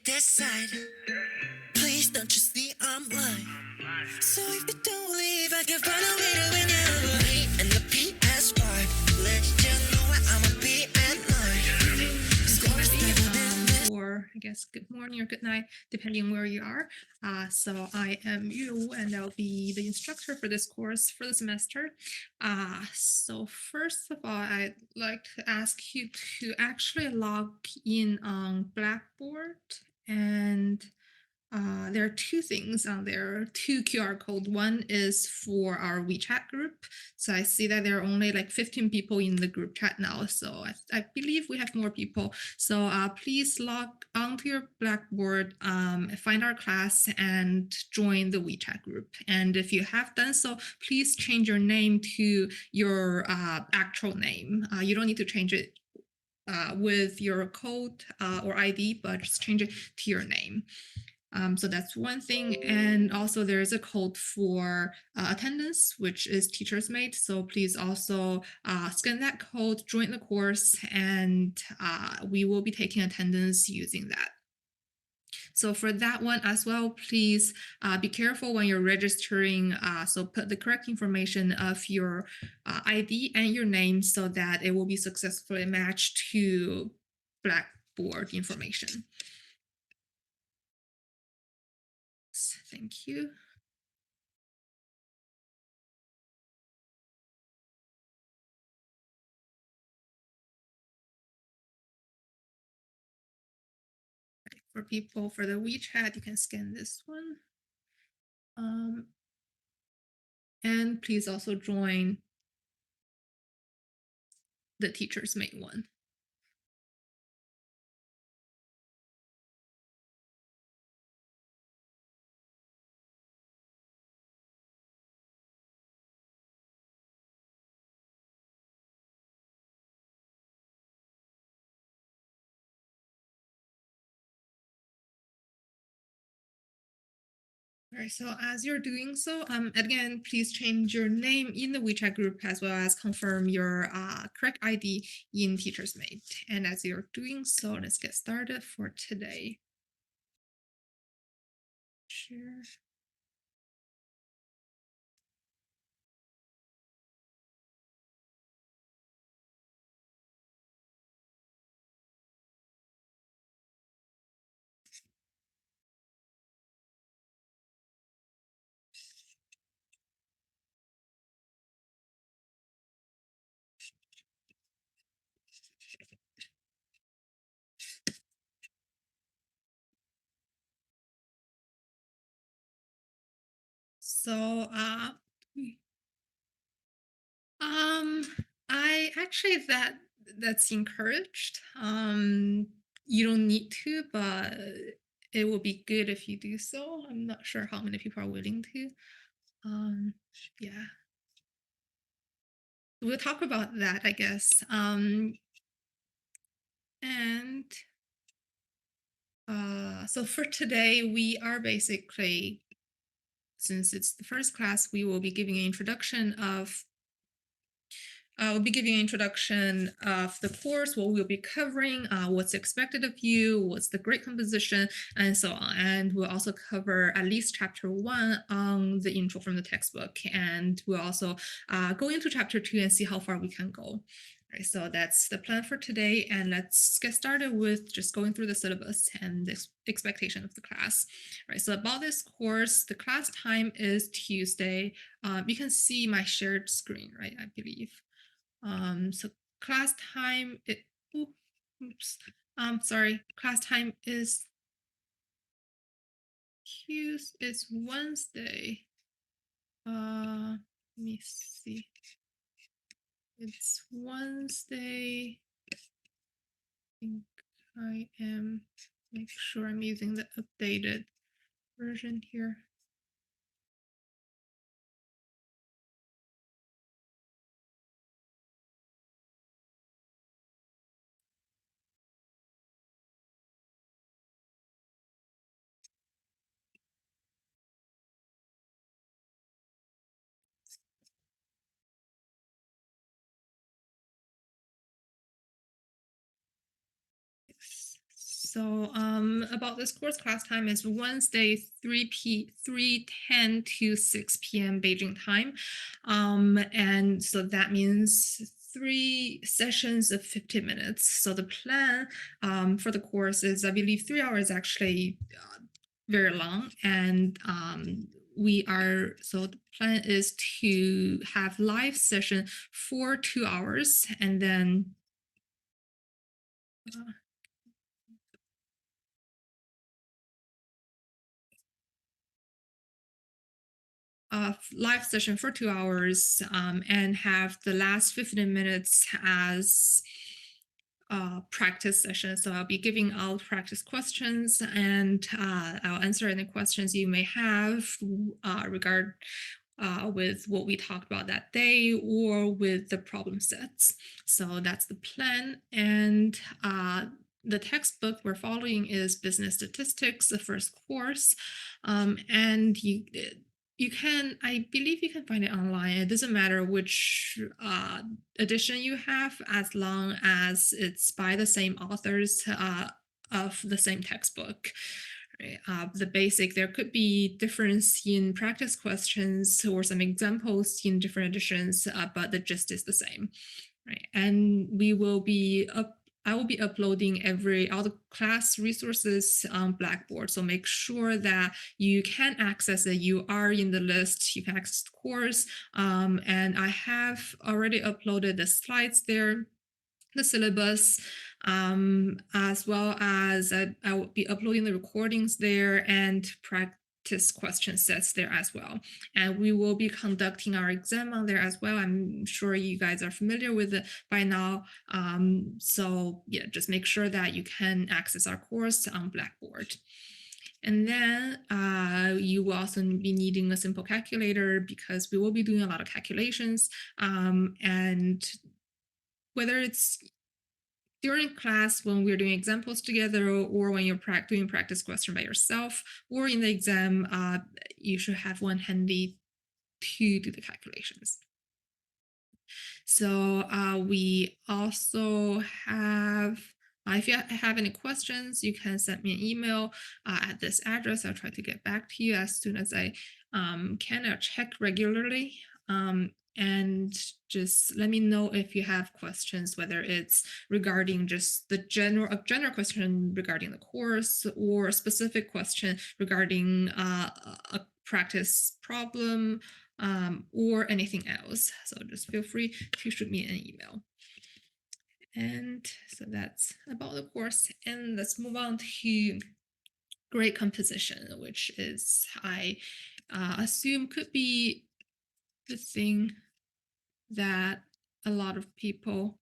decide. Please don't you see I'm lying? So if you don't leave, I can find a way to win you. Me and the PS5. Let you know I'm a PN9. Scores better than this. Or I guess good morning or good night, depending where you are. So I am Yu, and I'll be the instructor for this course for the semester. So first of all, I'd like to ask you to actually log in on Blackboard, and there are two things on there, two QR code. One is for our WeChat group. So I see that there are only like 15 people in the group chat now. So I believe we have more people. So please log onto your Blackboard, find our class, and join the WeChat group. And if you have done so, please change your name to your actual name. You don't need to change it with your code or ID, but just change it to your name. So that's one thing. And also there is a code for attendance, which is teachers made. So please also scan that code, join the course, and we will be taking attendance using that. So for that one as well, please be careful when you're registering. So put the correct information of your ID and your name so that it will be successfully matched to Blackboard information. Thank you. For people for the WeChat, you can scan this one. And please also join the teachers made one. All right, so as you're doing so, again, please change your name in the WeChat group as well as confirm your correct ID in Teachers Mate. And as you're doing so, let's get started for today. Share. So, I actually that's encouraged. You don't need to, but it would be good if you do so. I'm not sure how many people are willing to. Yeah, we'll talk about that, I guess. And so for today, we are basically, since it's the first class, we will be giving an introduction of we'll be giving an introduction of the course, what we'll be covering, what's expected of you, what's the grade composition, and so on. And we'll also cover at least chapter 1 on the intro from the textbook. And we'll also go into chapter 2 and see how far we can go. Right, so that's the plan for today. And let's get started with just going through the syllabus and the expectation of the class. Right, so about this course, the class time is Tuesday. You can see my shared screen, right, I believe. So class time, sorry, class time is it's Wednesday. Let me see. It's Wednesday. I think I am, make sure I'm using the updated version here. So about this course, class time is Wednesday 3:10 to 6 p.m. Beijing time. And so that means 3 sessions of 50 minutes. So the plan for the course is, I believe, 3 hours actually very long. And so the plan is to have live session for 2 hours, and then uh, live session for 2 hours, and have the last 15 minutes as practice session. So I'll be giving out practice questions, and I'll answer any questions you may have regard with what we talked about that day or with the problem sets. So that's the plan. And the textbook we're following is Business Statistics, the first course. And you can, I believe you can find it online. It doesn't matter which edition you have, as long as it's by the same authors of the same textbook. Right? The basic, there could be difference in practice questions or some examples in different editions, but the gist is the same. Right? And I will be uploading all the class resources on Blackboard. So make sure that you can access it. You are in the list. You can access the course. And I have already uploaded the slides there, the syllabus, as well as I will be uploading the recordings there and practice question sets there as well. And we will be conducting our exam on there as well. I'm sure you guys are familiar with it by now. So yeah, just make sure that you can access our course on Blackboard. And then you will also be needing a simple calculator, because we will be doing a lot of calculations. And whether it's during class when we're doing examples together, or when you're doing practice question by yourself, or in the exam, you should have one handy to do the calculations. So we also have, if you have any questions, you can send me an email at this address. I'll try to get back to you as soon as I can. I'll check regularly. And just let me know if you have questions, whether it's regarding just a general question regarding the course, or a specific question regarding a practice problem, or anything else. So just feel free to shoot me an email. And so that's about the course. And let's move on to grade composition, which is, I assume, could be the thing that a lot of people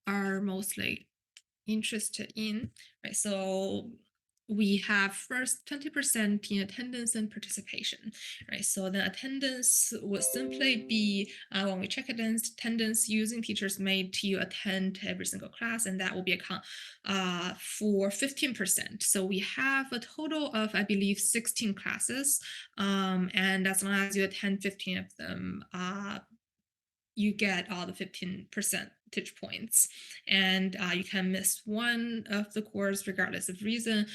are mostly interested in, right? So we have first 20% in attendance and participation, right? So the attendance would simply be when we check attendance using teachers made to attend every single class, and that will be account for 15%. So we have a total of, I believe, 16 classes, and as long as you attend 15 of them, you get all the 15 percentage points. And you can miss one of the course regardless of reason,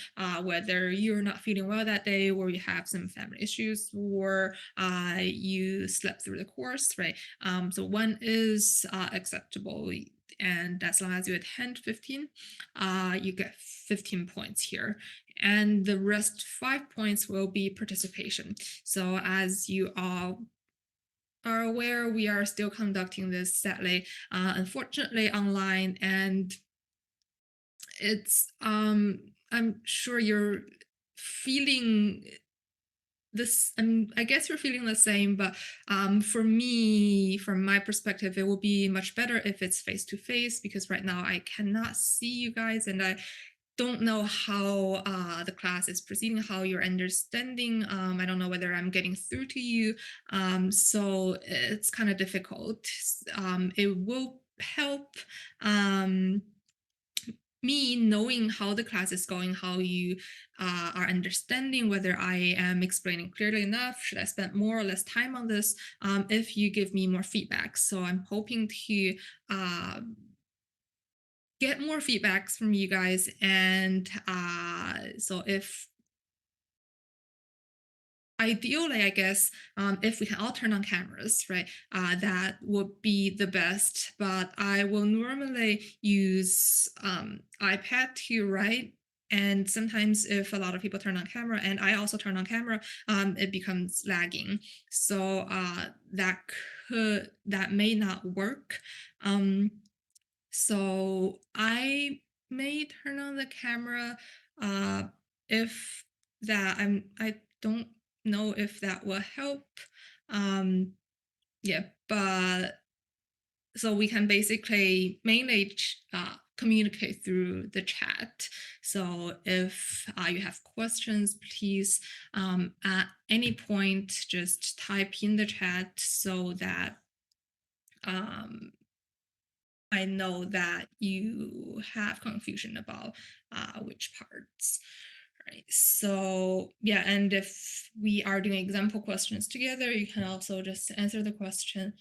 whether you're not feeling well that day, or you have some family issues, or you slept through the course, right? So one is acceptable, and as long as you attend 15, you get 15 points here. And the rest 5 points will be participation. So as you all are aware, we are still conducting this, sadly, unfortunately, online, and it's I'm sure you're feeling this, I guess you're feeling the same, but for me, from my perspective, it will be much better if it's face to face, because right now I cannot see you guys, and I don't know how the class is proceeding, how you're understanding. I don't know whether I'm getting through to you. So it's kind of difficult. It will help me knowing how the class is going, how you are understanding, whether I am explaining clearly enough, should I spend more or less time on this, if you give me more feedback. So I'm hoping to get more feedbacks from you guys. And so if ideally, I guess, if we can all turn on cameras, right, that would be the best. But I will normally use iPad to write. And sometimes, if a lot of people turn on camera and I also turn on camera, it becomes lagging. So that may not work. Um, so I may turn on the camera uh, if I don't know if that will help. Um, yeah, but so we can basically mainly communicate through the chat. So if you have questions, please at any point just type in the chat so that um, I know that you have confusion about which parts. Right. So yeah, and if we are doing example questions together, you can also just answer the question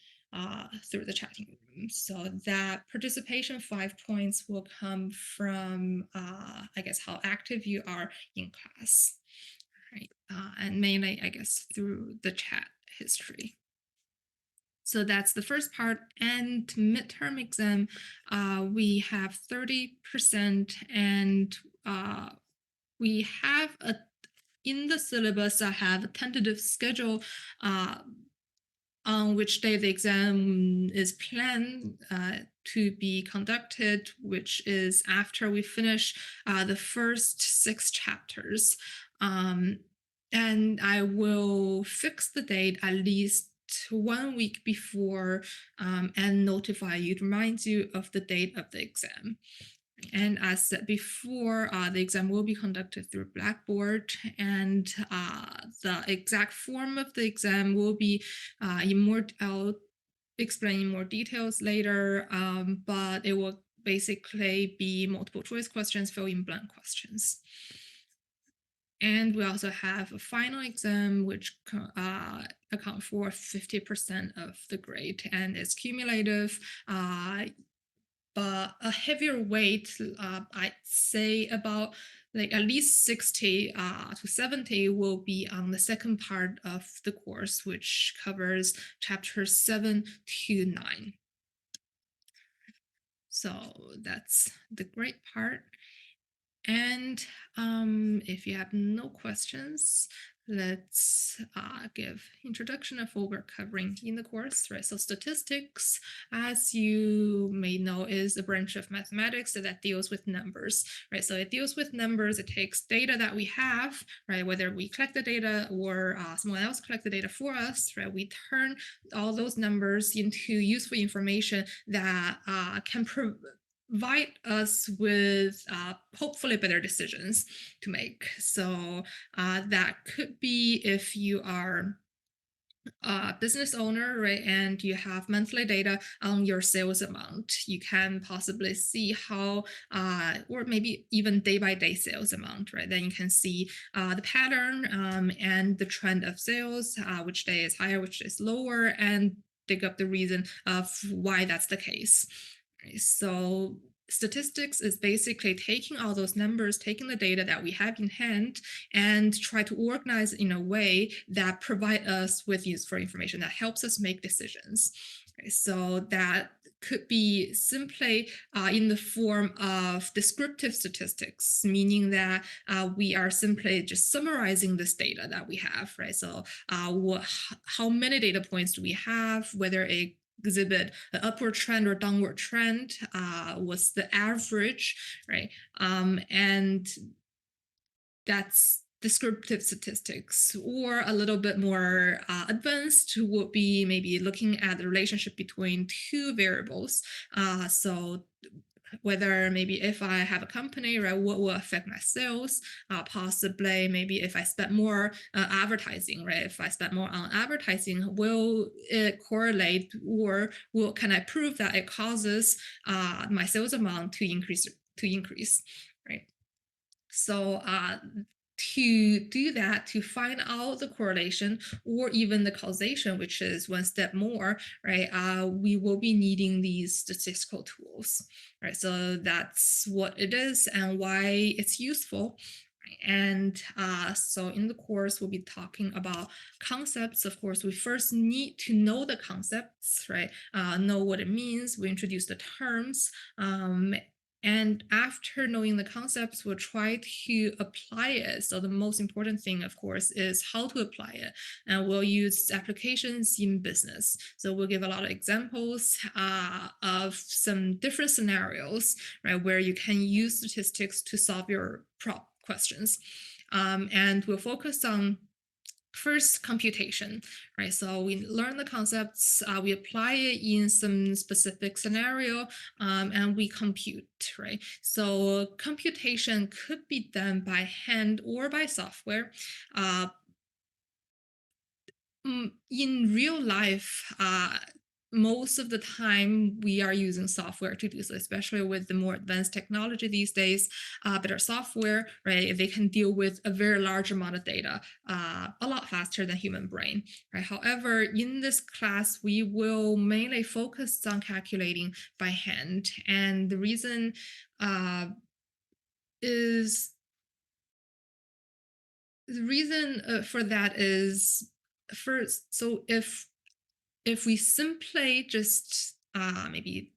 through the chatting room. So that participation 5 points will come from, I guess, how active you are in class, right? And mainly, I guess, through the chat history. So that's the first part. And midterm exam, we have 30%, and we have in the syllabus, I have a tentative schedule on which day the exam is planned to be conducted, which is after we finish the first 6 chapters. And I will fix the date at least 1 week before and notify you, to remind you of the date of the exam. And as said before, the exam will be conducted through Blackboard, and the exact form of the exam will be I'll explain in more details later, but it will basically be multiple choice questions, fill in blank questions. And we also have a final exam, which account for 50% of the grade, and it's cumulative. But a heavier weight, I'd say about like at least 60 to 70 will be on the second part of the course, which covers chapters 7 to 9. So that's the great part. And if you have no questions, let's give introduction of what we're covering in the course, right? So statistics, as you may know, is a branch of mathematics that deals with numbers, right? So it deals with numbers. It takes data that we have, right? Whether we collect the data or someone else collect the data for us, right? We turn all those numbers into useful information that can provide us with hopefully better decisions to make. So that could be if you are a business owner, right, and you have monthly data on your sales amount. You can possibly see how, or maybe even day by day sales amount, right? Then you can see the pattern and the trend of sales, which day is higher, which is lower, and dig up the reason of why that's the case. So statistics is basically taking all those numbers, taking the data that we have in hand, and try to organize in a way that provide us with useful information that helps us make decisions. So that could be simply in the form of descriptive statistics, meaning that we are simply just summarizing this data that we have, right? So how many data points do we have, whether it exhibit an upward trend or downward trend, what's the average, right? And that's descriptive statistics. Or a little bit more advanced would be maybe looking at the relationship between two variables. So whether maybe if I have a company, right, what will affect my sales? Possibly maybe if I spend more advertising, right? If I spend more on advertising, will it correlate, or can I prove that it causes my sales amount to increase, right? So to do that, to find out the correlation or even the causation, which is one step more, right? We will be needing these statistical tools, right? So that's what it is and why it's useful. Right? And so in the course, we'll be talking about concepts. Of course, we first need to know the concepts, right? Know what it means. We introduce the terms. And after knowing the concepts, we'll try to apply it. So the most important thing, of course, is how to apply it. And we'll use applications in business. So we'll give a lot of examples of some different scenarios, right, where you can use statistics to solve your questions. And we'll focus on first computation, right? So we learn the concepts, we apply it in some specific scenario, and we compute, right? So computation could be done by hand or by software. uh, in real life, most of the time we are using software to do so, especially with the more advanced technology these days. Better software, right? They can deal with a very large amount of data a lot faster than human brain, right? However, in this class, we will mainly focus on calculating by hand, and the reason is the reason for that is first. So if we simply just maybe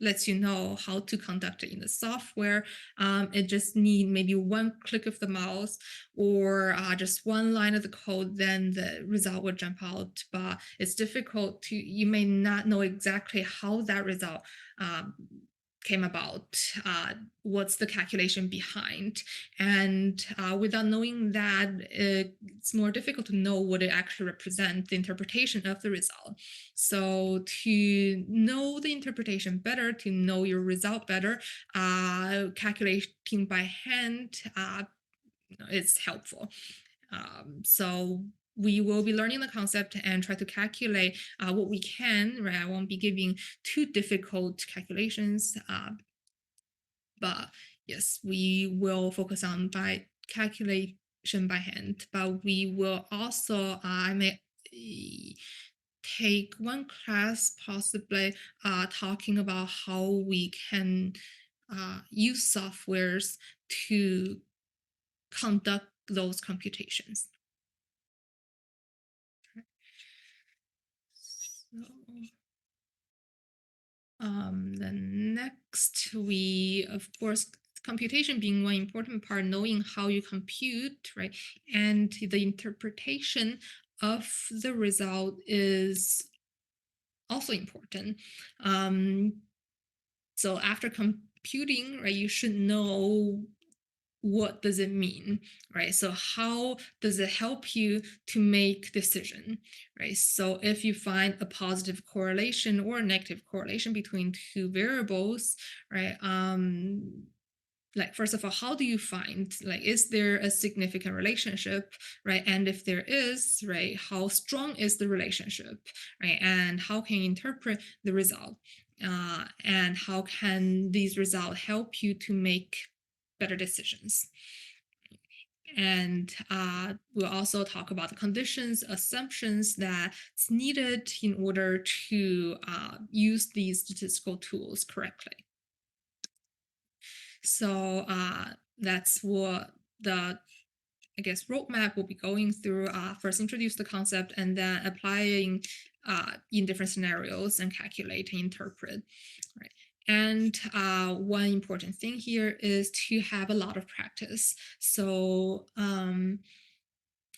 lets you know how to conduct it in the software, it just need maybe one click of the mouse or just one line of the code, then the result will jump out. But it's difficult to, you may not know exactly how that result um, came about, what's the calculation behind. And without knowing that, it's more difficult to know what it actually represents, the interpretation of the result. So to know the interpretation better, to know your result better, calculating by hand is helpful. So we will be learning the concept and try to calculate what we can, right? I won't be giving too difficult calculations, but yes, we will focus on by calculation by hand, but we will also, I may take one class possibly talking about how we can use softwares to conduct those computations. So, then next, we, of course, computation being one important part, knowing how you compute, right? And the interpretation of the result is also important. So after computing, right, you should know what does it mean, right? So how does it help you to make decision, right? So if you find a positive correlation or a negative correlation between two variables, right? Like, first of all, how do you find, like, is there a significant relationship, right? And if there is, right, how strong is the relationship, right? And how can you interpret the result, and how can these results help you to make better decisions? And we'll also talk about the conditions, assumptions that's needed in order to use these statistical tools correctly. So that's what the, I guess, roadmap will be going through. First, introduce the concept, and then applying in different scenarios and calculate and interpret. Right. And one important thing here is to have a lot of practice. So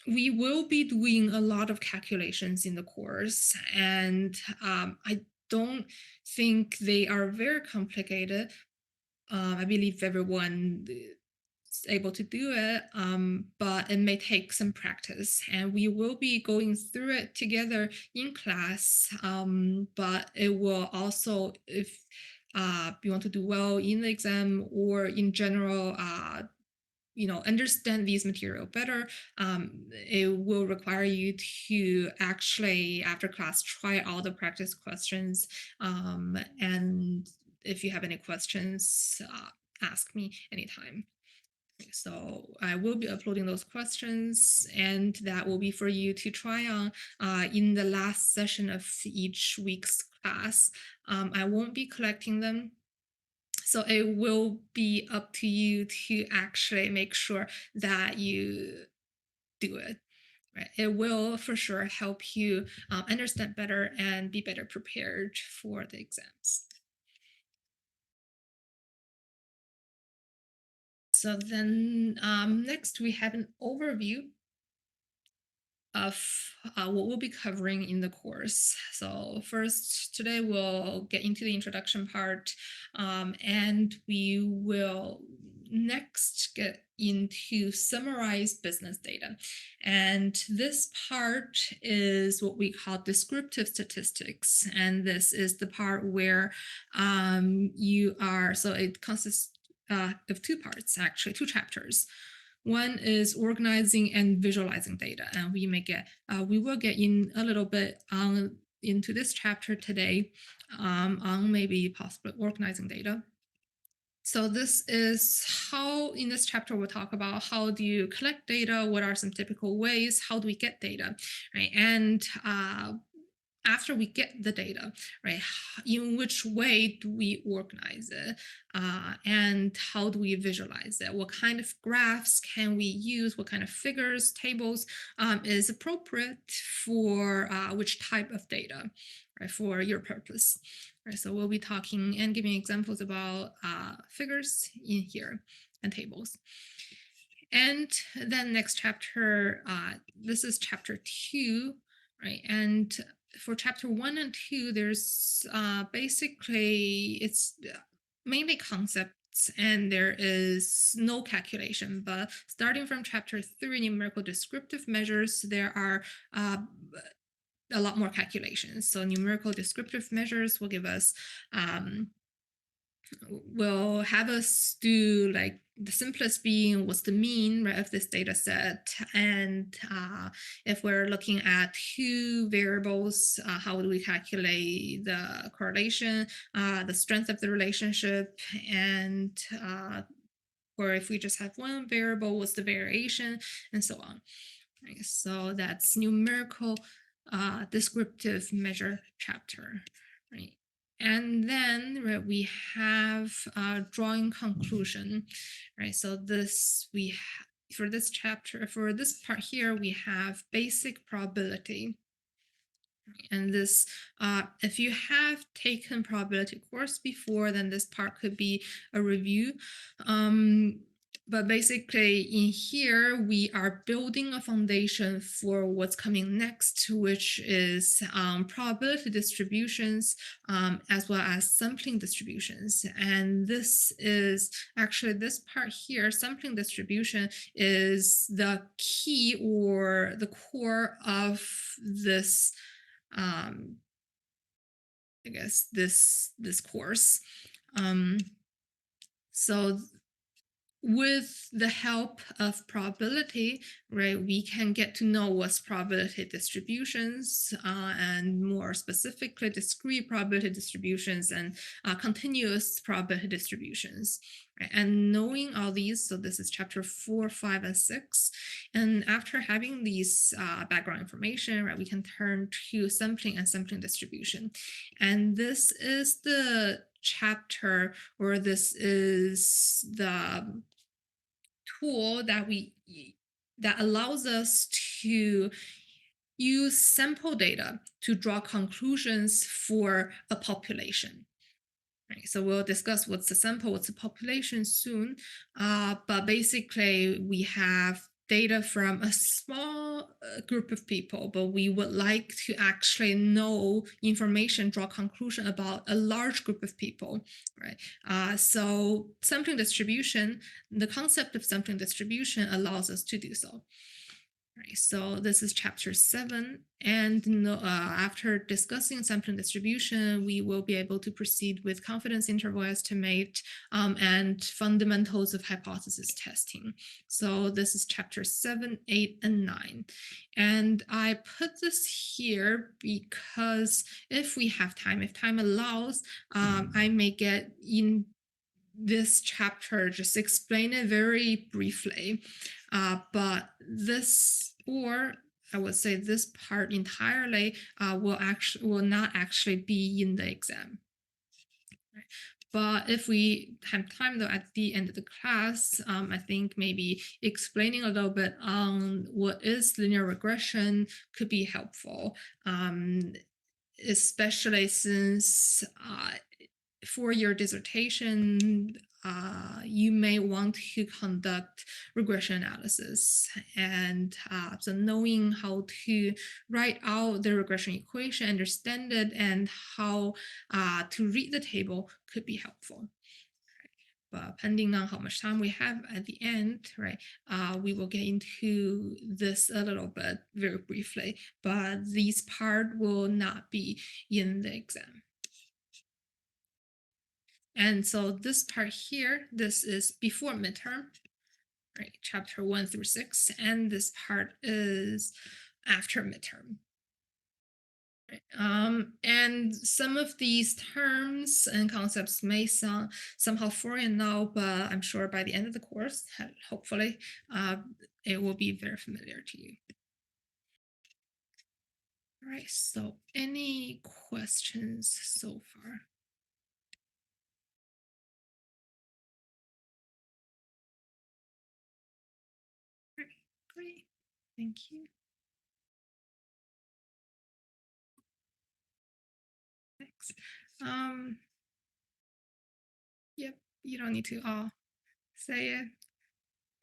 we will be doing a lot of calculations in the course, and I don't think they are very complicated. I believe everyone is able to do it, but it may take some practice, and we will be going through it together in class. But it will also, if you want to do well in the exam or in general, understand these material better, it will require you to actually, after class, try all the practice questions. And if you have any questions, ask me anytime. So I will be uploading those questions, and that will be for you to try on in the last session of each week's class. I won't be collecting them, so it will be up to you to actually make sure that you do it. Right. It will for sure help you understand better and be better prepared for the exams. So then next we have an overview of what we'll be covering in the course. So first, today we'll get into the introduction part, and we will next get into summarize business data. And this part is what we call descriptive statistics. And this is the part where so it consists of two parts, actually, two chapters. One is organizing and visualizing data, and we will get in a little bit into this chapter today on maybe possibly organizing data. So this is how in this chapter we'll talk about how do you collect data, what are some typical ways, how do we get data, right? And after we get the data, right, in which way do we organize it, and how do we visualize it? What kind of graphs can we use? What kind of figures, tables is appropriate for which type of data, right, for your purpose? Right, so we'll be talking and giving examples about figures in here and tables. And then next chapter, this is chapter 2, right? And for chapter 1 and 2, there's basically it's mainly concepts and there is no calculation. But starting from chapter 3, numerical descriptive measures, there are a lot more calculations. So numerical descriptive measures will give us will have us do like the simplest being what's the mean, right, of this data set, and if we're looking at two variables, how do we calculate the correlation, the strength of the relationship, and or if we just have one variable, what's the variation, and so on. Right, so that's numerical descriptive measure chapter, right? And then right, we have drawing conclusion, right? So this for this chapter, for this part here, we have basic probability. And this, if you have taken probability course before, then this part could be a review. But basically in here, we are building a foundation for what's coming next, which is probability distributions, as well as sampling distributions. And this is actually this part here, sampling distribution is the key or the core of this I guess this course. So with the help of probability, right, we can get to know what's probability distributions, and more specifically discrete probability distributions and continuous probability distributions. Right? And knowing all these, so this is chapter 4, 5, and 6. And after having these background information, right, we can turn to sampling and sampling distribution. And this is the chapter, or this is the tool that allows us to use sample data to draw conclusions for a population. Right, so we'll discuss what's the sample, what's the population soon. But basically, we have data from a small group of people, but we would like to actually know information, draw conclusion about a large group of people, right? So sampling distribution, the concept of sampling distribution allows us to do so. Right, so this is chapter 7, and after discussing sampling distribution, we will be able to proceed with confidence interval estimate and fundamentals of hypothesis testing. So this is chapter 7, 8, and 9. And I put this here because if we have time, if time allows, I may get in this chapter just explain it very briefly, but this, or I would say this part entirely, will not actually be in the exam. Right? But if we have time though at the end of the class, I think maybe explaining a little bit on what is linear regression could be helpful, especially since for your dissertation, you may want to conduct regression analysis. And so knowing how to write out the regression equation, understand it, and how to read the table could be helpful. But depending on how much time we have at the end, right, we will get into this a little bit very briefly, but this part will not be in the exam. And so this part here, this is before midterm, right? Chapter 1 through 6, and this part is after midterm. And some of these terms and concepts may sound somehow foreign now, but I'm sure by the end of the course, hopefully, it will be very familiar to you. All right, so any questions so far? All right, great, thank you. Thanks. Yep, you don't need to all say it.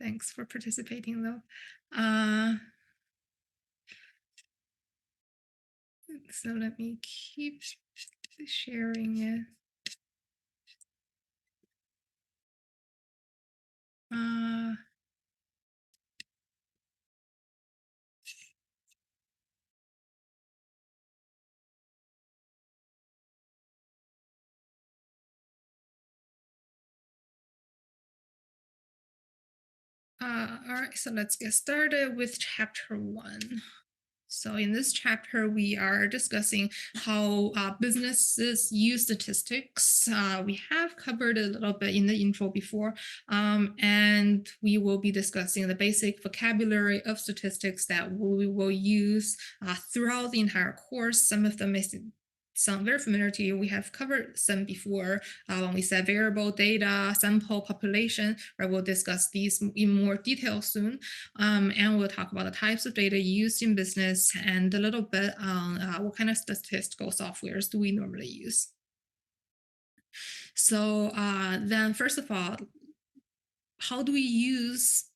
Thanks for participating though. So let me keep sharing it. All right, so let's get started with chapter 1. So in this chapter, we are discussing how businesses use statistics. We have covered a little bit in the intro before, and we will be discussing the basic vocabulary of statistics that we will use throughout the entire course. Some of them may sound very familiar to you. We have covered some before when we said variable, data, sample, population, right? We'll discuss these in more detail soon. And we'll talk about the types of data used in business and a little bit on what kind of statistical softwares do we normally use. So then first of all, how do we use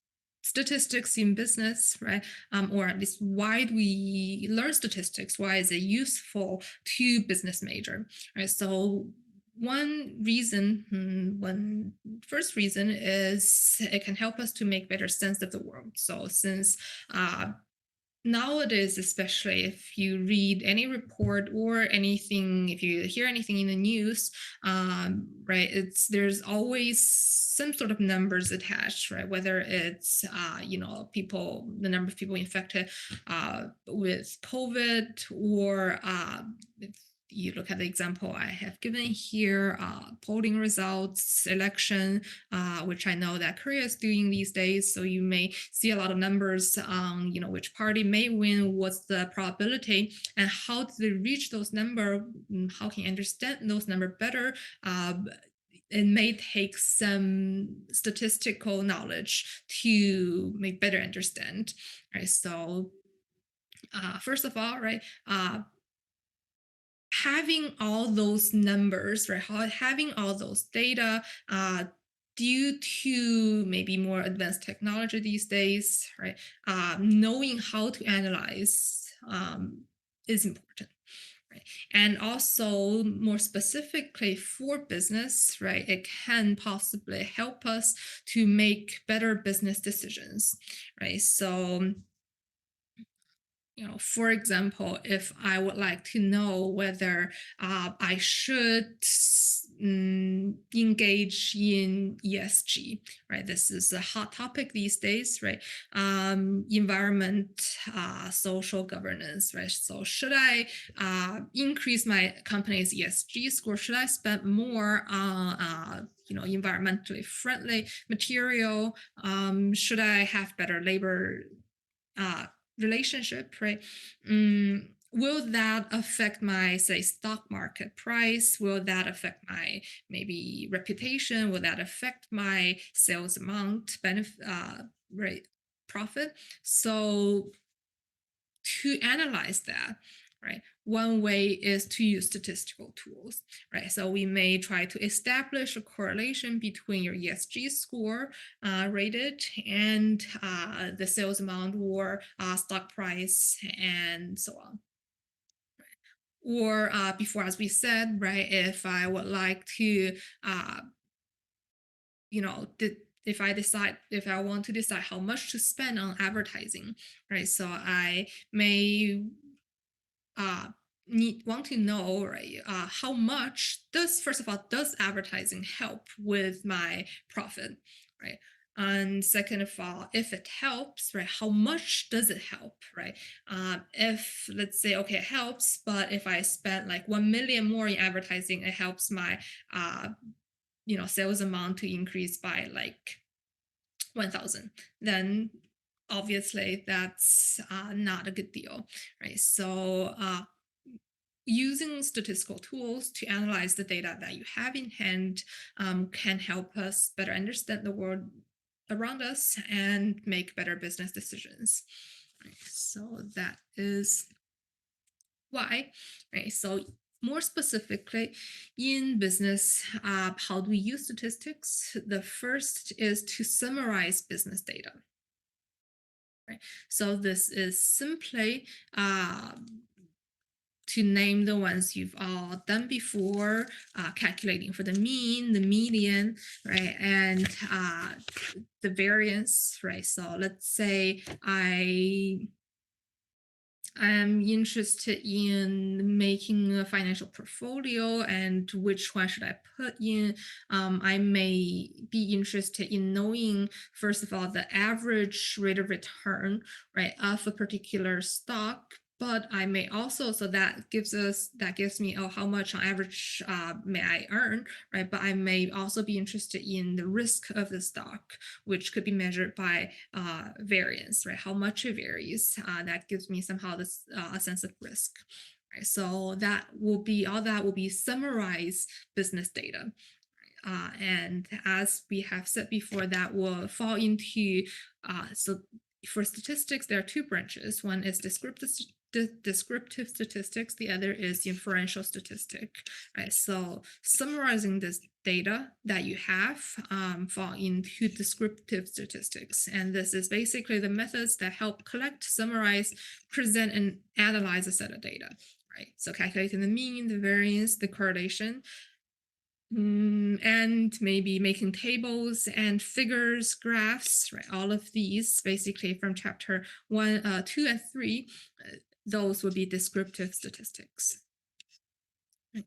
statistics in business, right? Or at least why do we learn statistics? Why is it useful to business major, right? So one first reason is it can help us to make better sense of the world. So since nowadays, especially if you read any report or anything, if you hear anything in the news, right, there's always some sort of numbers attached, right? Whether it's the number of people infected with COVID, or if you look at the example I have given here, polling results, election, which I know that Korea is doing these days. So you may see a lot of numbers on, which party may win, what's the probability, and how do they reach those numbers, how can you understand those numbers better. It may take some statistical knowledge to make better understand, right? So first of all, right, having all those numbers, right, having all those data, due to maybe more advanced technology these days, right, knowing how to analyze is important. Right. And also more specifically for business, right, it can possibly help us to make better business decisions, right? So for example, if I would like to know whether I should engage in ESG, right? This is a hot topic these days, right? Environment, social governance, right? So should I increase my company's ESG score? Should I spend more on environmentally friendly material? Should I have better labor uh, relationship, right? Will that affect my, say, stock market price? Will that affect my maybe reputation? Will that affect my sales amount, benefit, right, profit? So to analyze that, right, one way is to use statistical tools, right? So we may try to establish a correlation between your ESG score rated and the sales amount or stock price and so on. Or before, as we said, right, if I would like to, if I want to decide how much to spend on advertising, right? So I may uh, want to know, right, how much does, first of all, does advertising help with my profit, right? And second of all, if it helps, right, how much does it help, right? If, let's say, okay, it helps, but if I spend like 1 million more in advertising, it helps my uh, sales amount to increase by like 1,000, then obviously that's not a good deal, right? So using statistical tools to analyze the data that you have in hand can help us better understand the world around us and make better business decisions. Right, so that is why, right? So more specifically, in business, how do we use statistics? The first is to summarize business data. Right. So this is simply to name the ones you've all done before, calculating for the mean, the median, right, and the variance, right? So let's say I'm interested in making a financial portfolio and which one should I put in. I may be interested in knowing, first of all, the average rate of return, right, of a particular stock. But I may also, so that gives me, oh, how much on average may I earn, right? But I may also be interested in the risk of the stock, which could be measured by variance, right? How much it varies. That gives me somehow this a sense of risk. Right? So all that will be summarized business data. And as we have said before, that will fall into so for statistics, there are two branches. One is descriptive statistics, the other is inferential statistic, right? So summarizing this data that you have fall into descriptive statistics, and this is basically the methods that help collect, summarize, present, and analyze a set of data, right? So calculating the mean, the variance, the correlation, and maybe making tables and figures, graphs, right? All of these basically from chapter 1, 2, and 3, those would be descriptive statistics. Right.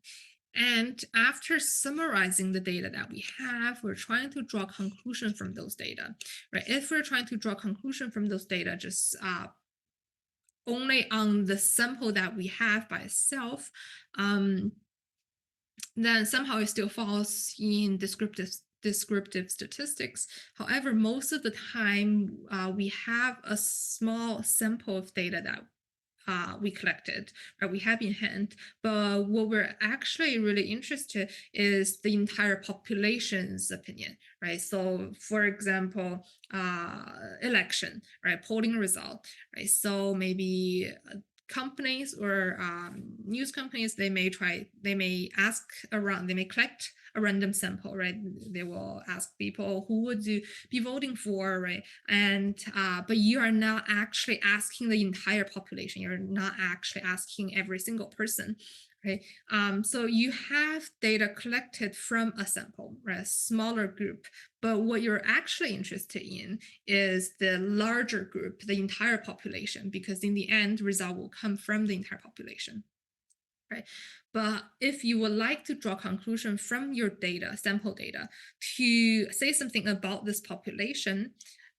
And after summarizing the data that we have, we're trying to draw conclusion from those data, right? If we're trying to draw conclusion from those data, just only on the sample that we have by itself, then somehow it still falls in descriptive statistics. However, most of the time we have a small sample of data that we collected, right? We have in hand, but what we're actually really interested is the entire population's opinion, right? So, for example, election, right? Polling result, right? So maybe companies or news companies, they may ask around, they may collect a random sample, right? They will ask people who would you be voting for, right? And but you are not actually asking the entire population, you're not actually asking every single person, right? So you have data collected from a sample, right? A smaller group, but what you're actually interested in is the larger group, the entire population, because in the end, result will come from the entire population, right? But if you would like to draw conclusion from your data, sample data, to say something about this population,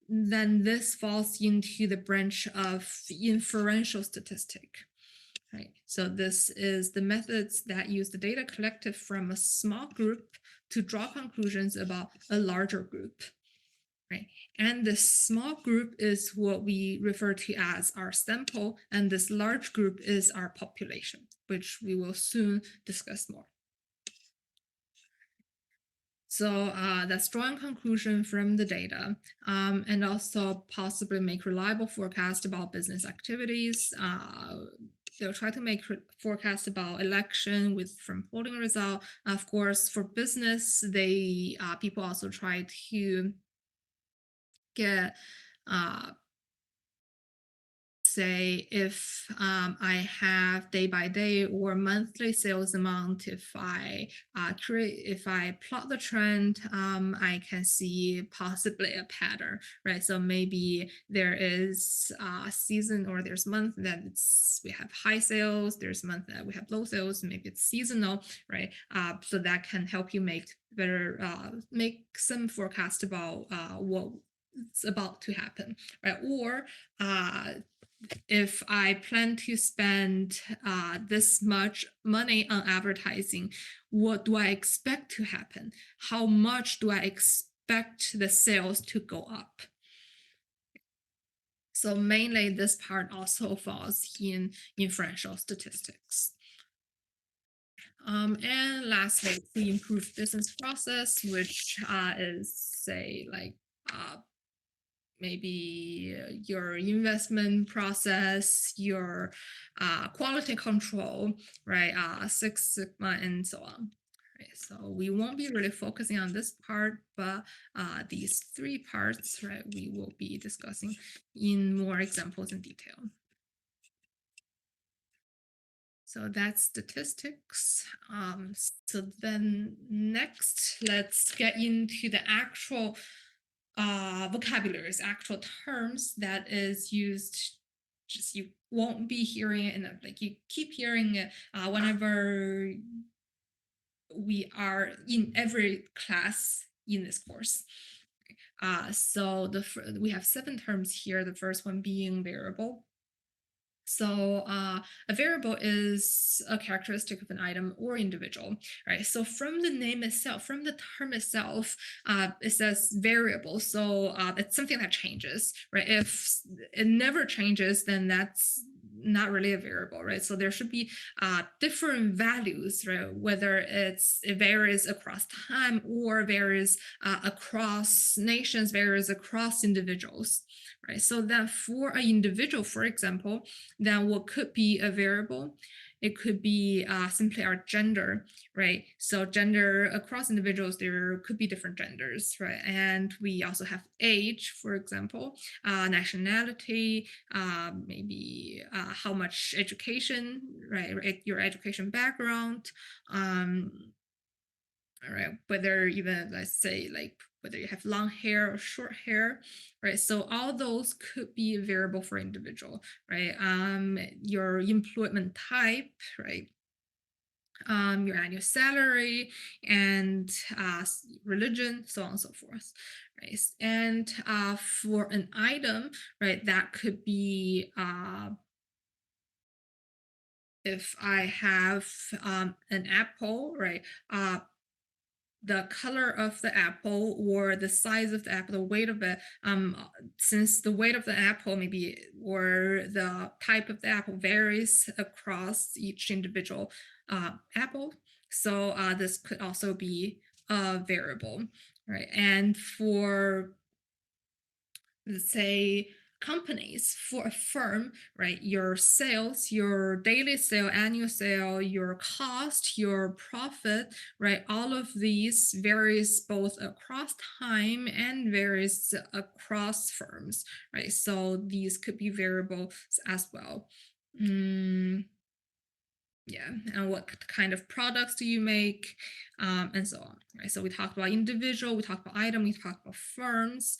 then this falls into the branch of inferential statistic. Right. So this is the methods that use the data collected from a small group to draw conclusions about a larger group, right? And this small group is what we refer to as our sample, and this large group is our population, which we will soon discuss more. So that's drawing conclusion from the data, and also possibly make reliable forecast about business activities. They'll try to make forecast about election with from polling result. Of course, for business, they people also try to get say if I have day by day or monthly sales amount, if I plot the trend, I can see possibly a pattern, right? So maybe there is a season or there's month that we have high sales, there's month that we have low sales, maybe it's seasonal, right? So that can help you make better make some forecast about what's about to happen, right? Or if I plan to spend this much money on advertising, what do I expect to happen? How much do I expect the sales to go up? So mainly this part also falls in inferential statistics. And lastly, the improved business process, which is say like maybe your investment process, your quality control, right? Six Sigma and so on. Right, so we won't be really focusing on this part, but these three parts, right, we will be discussing in more examples in detail. So that's statistics. So then next, let's get into the actual vocabularies, actual terms that is used. Just you won't be hearing it, and like you keep hearing it whenever we are in every class in this course. So we have 7 terms here. The first one being variable. So a variable is a characteristic of an item or individual, right? So from the name itself, from the term itself, it says variable. So it's something that changes, right? If it never changes, then that's not really a variable, right? So there should be different values, right? Whether it varies across time or varies across nations, varies across individuals, right? So then for an individual, for example, then what could be a variable? It could be simply our gender, right? So gender across individuals, there could be different genders, right? And we also have age, for example, nationality, maybe how much education, right? Your education background, all right, whether even let's say like whether you have long hair or short hair, right? So all those could be a variable for individual, right? Your employment type, right? Your annual salary and religion, so on and so forth, right? And for an item, right, that could be if I have an apple, right? The color of the apple or the size of the apple, the weight of it, since the weight of the apple maybe or the type of the apple varies across each individual apple. So this could also be a variable, right? And for let's say companies, for a firm, right, your sales, your daily sale, annual sale, your cost, your profit, right, all of these varies both across time and varies across firms, right? So these could be variables as well. Yeah, and what kind of products do you make, and so on, right? So we talked about individual, we talked about item, we talked about firms.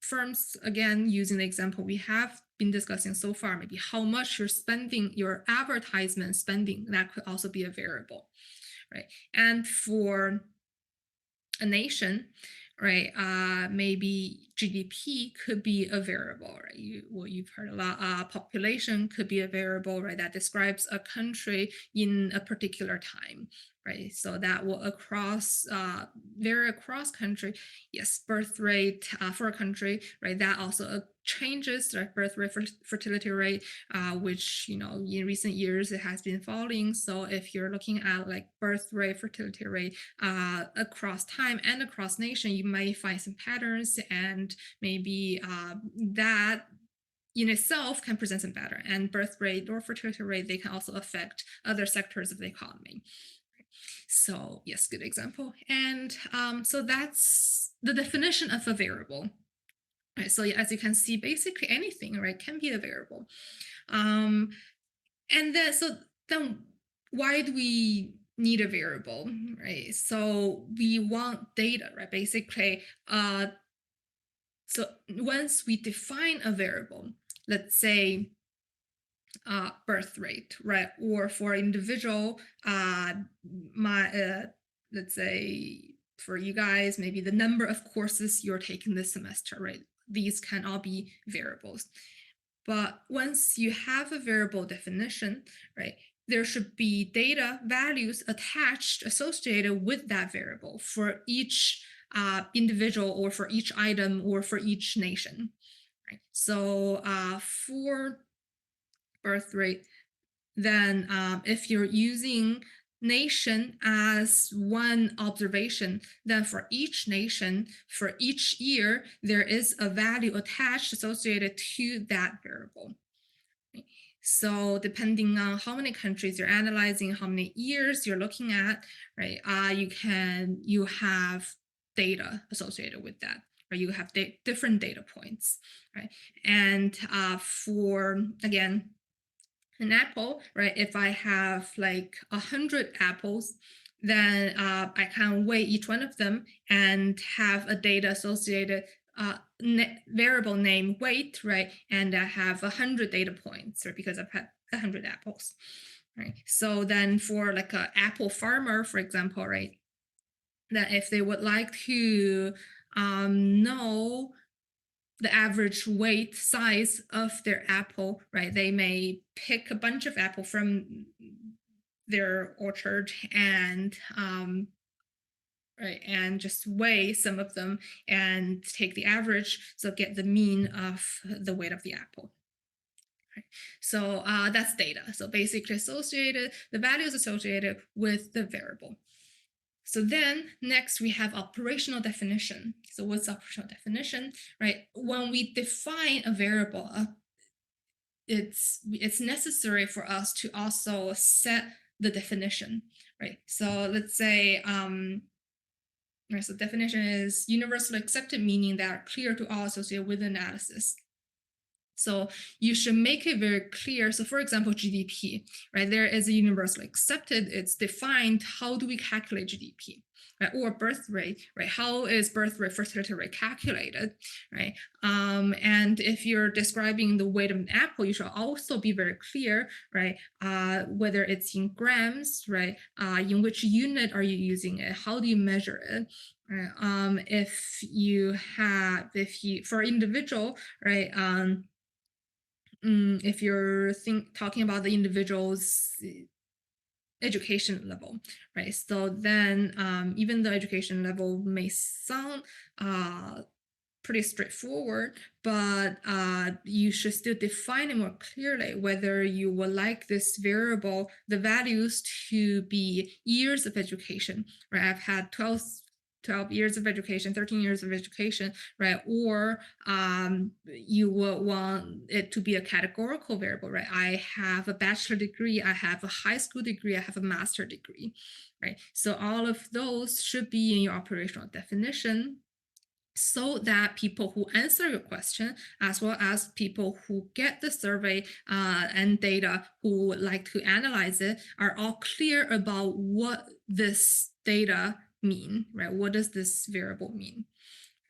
Firms, again, using the example we have been discussing so far, maybe how much you're spending, your advertisement spending, that could also be a variable, right? And for a nation, right? Maybe GDP could be a variable, right? You've heard a lot. Population could be a variable, right? That describes a country in a particular time, right? So that will vary across country. Yes, birth rate for a country, right? That also changes, right? Birth rate, fertility rate, which in recent years it has been falling. So if you're looking at like birth rate, fertility rate across time and across nation, you may find some patterns, and maybe that in itself can present some pattern. And birth rate or fertility rate, they can also affect other sectors of the economy. So yes, good example. And so that's the definition of a variable. Right, so as you can see, basically anything, right, can be a variable. Um, and then why do we need a variable, right? So we want data, right? Basically, so once we define a variable, let's say birth rate, right? Or for individual, let's say for you guys, maybe the number of courses you're taking this semester, right? These can all be variables. But once you have a variable definition, right, there should be data values attached, associated with that variable for each individual, or for each item, or for each nation. Right? So for birth rate, then if you're using nation as one observation, then for each nation, for each year, there is a value attached associated to that variable. So depending on how many countries you're analyzing, how many years you're looking at, right, you have data associated with that, or you have different data points, right? And for, again, an apple, right? If I have like 100 apples, then I can weigh each one of them and have a data associated variable name weight, right? And I have 100 data points, right? Because I've had 100 apples, right? So then for like an apple farmer, for example, right? That if they would like to know the average weight size of their apple, right? They may pick a bunch of apple from their orchard and right, and just weigh some of them and take the average, so get the mean of the weight of the apple. Right. So that's data. So basically associated, the values associated with the variable. So then next we have operational definition. So what's operational definition, right? When we define a variable, it's necessary for us to also set the definition, right? So let's say, right, so definition is universally accepted, meaning that are clear to all associated with analysis. So you should make it very clear. So for example, GDP, right? There is a universally accepted, it's defined. How do we calculate GDP? Right? Or birth rate, right? How is birth rate, fertility rate calculated, right? And if you're describing the weight of an apple, you should also be very clear, right? Whether it's in grams, right? In which unit are you using it? How do you measure it? Right? For individual, right? If you're talking about the individual's education level, right? So then even the education level may sound pretty straightforward, but you should still define it more clearly, whether you would like this variable, the values, to be years of education, right? I've had 12 years of education, 13 years of education, right? Or you will want it to be a categorical variable, right? I have a bachelor degree, I have a high school degree, I have a master degree, right? So all of those should be in your operational definition, so that people who answer your question, as well as people who get the survey and data, who would like to analyze it, are all clear about what this data mean, right? What does this variable mean?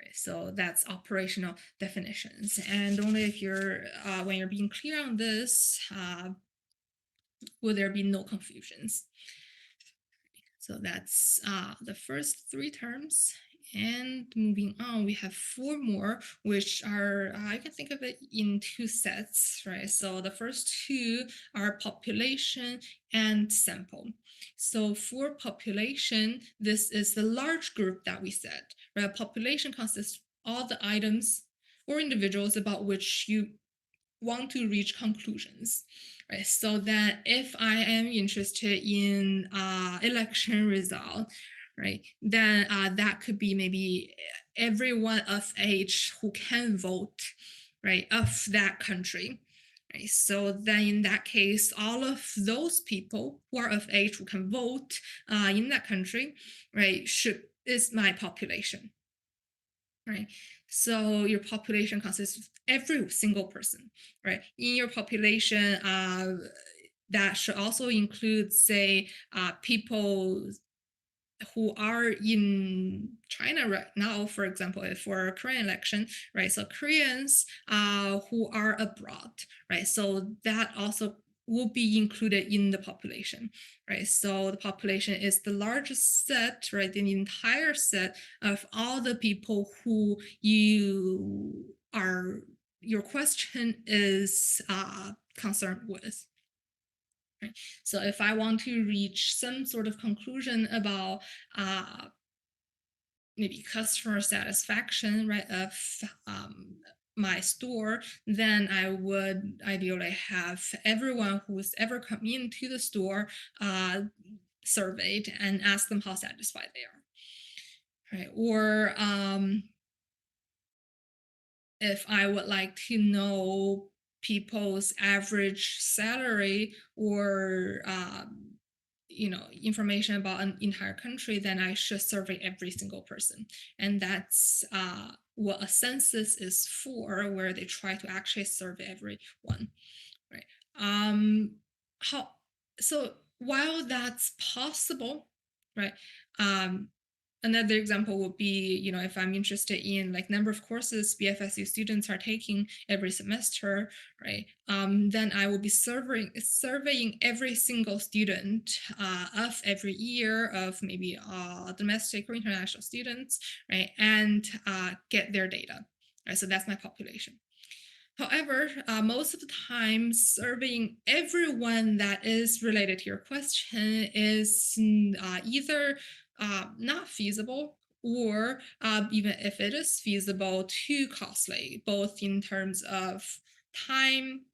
Right, so that's operational definitions. And only if you're when you're being clear on this, will there be no confusions. So that's the first three terms. And moving on, we have four more, which are, I can think of it in two sets, right? So the first two are population and sample. So for population, this is the large group that we said, right? Population consists of all the items or individuals about which you want to reach conclusions, right? So that if I am interested in election result, right, then that could be maybe everyone of age who can vote, right, of that country. Right. So then in that case, all of those people who are of age who can vote in that country, right, should is my population. Right. So your population consists of every single person, right? In your population, that should also include, say, people who are in China right now, for example, if for a Korean election, right? So Koreans who are abroad, right? So that also will be included in the population, right? So the population is the largest set, right? The entire set of all the people who your question is concerned with. Right. So if I want to reach some sort of conclusion about uh, maybe customer satisfaction, right, of my store, then I would ideally have everyone who's ever come into the store surveyed and ask them how satisfied they are. Right. Or if I would like to know people's average salary or information about an entire country, then I should survey every single person, and that's what a census is for, where they try to actually survey everyone, right? How so while that's possible, right? um Another example would be, if I'm interested in like number of courses BFSU students are taking every semester, right? Then I will be surveying every single student of every year of maybe domestic or international students, right? And get their data, right? So that's my population. However, most of the time, surveying everyone that is related to your question is either not feasible, or even if it is feasible, too costly, both in terms of time,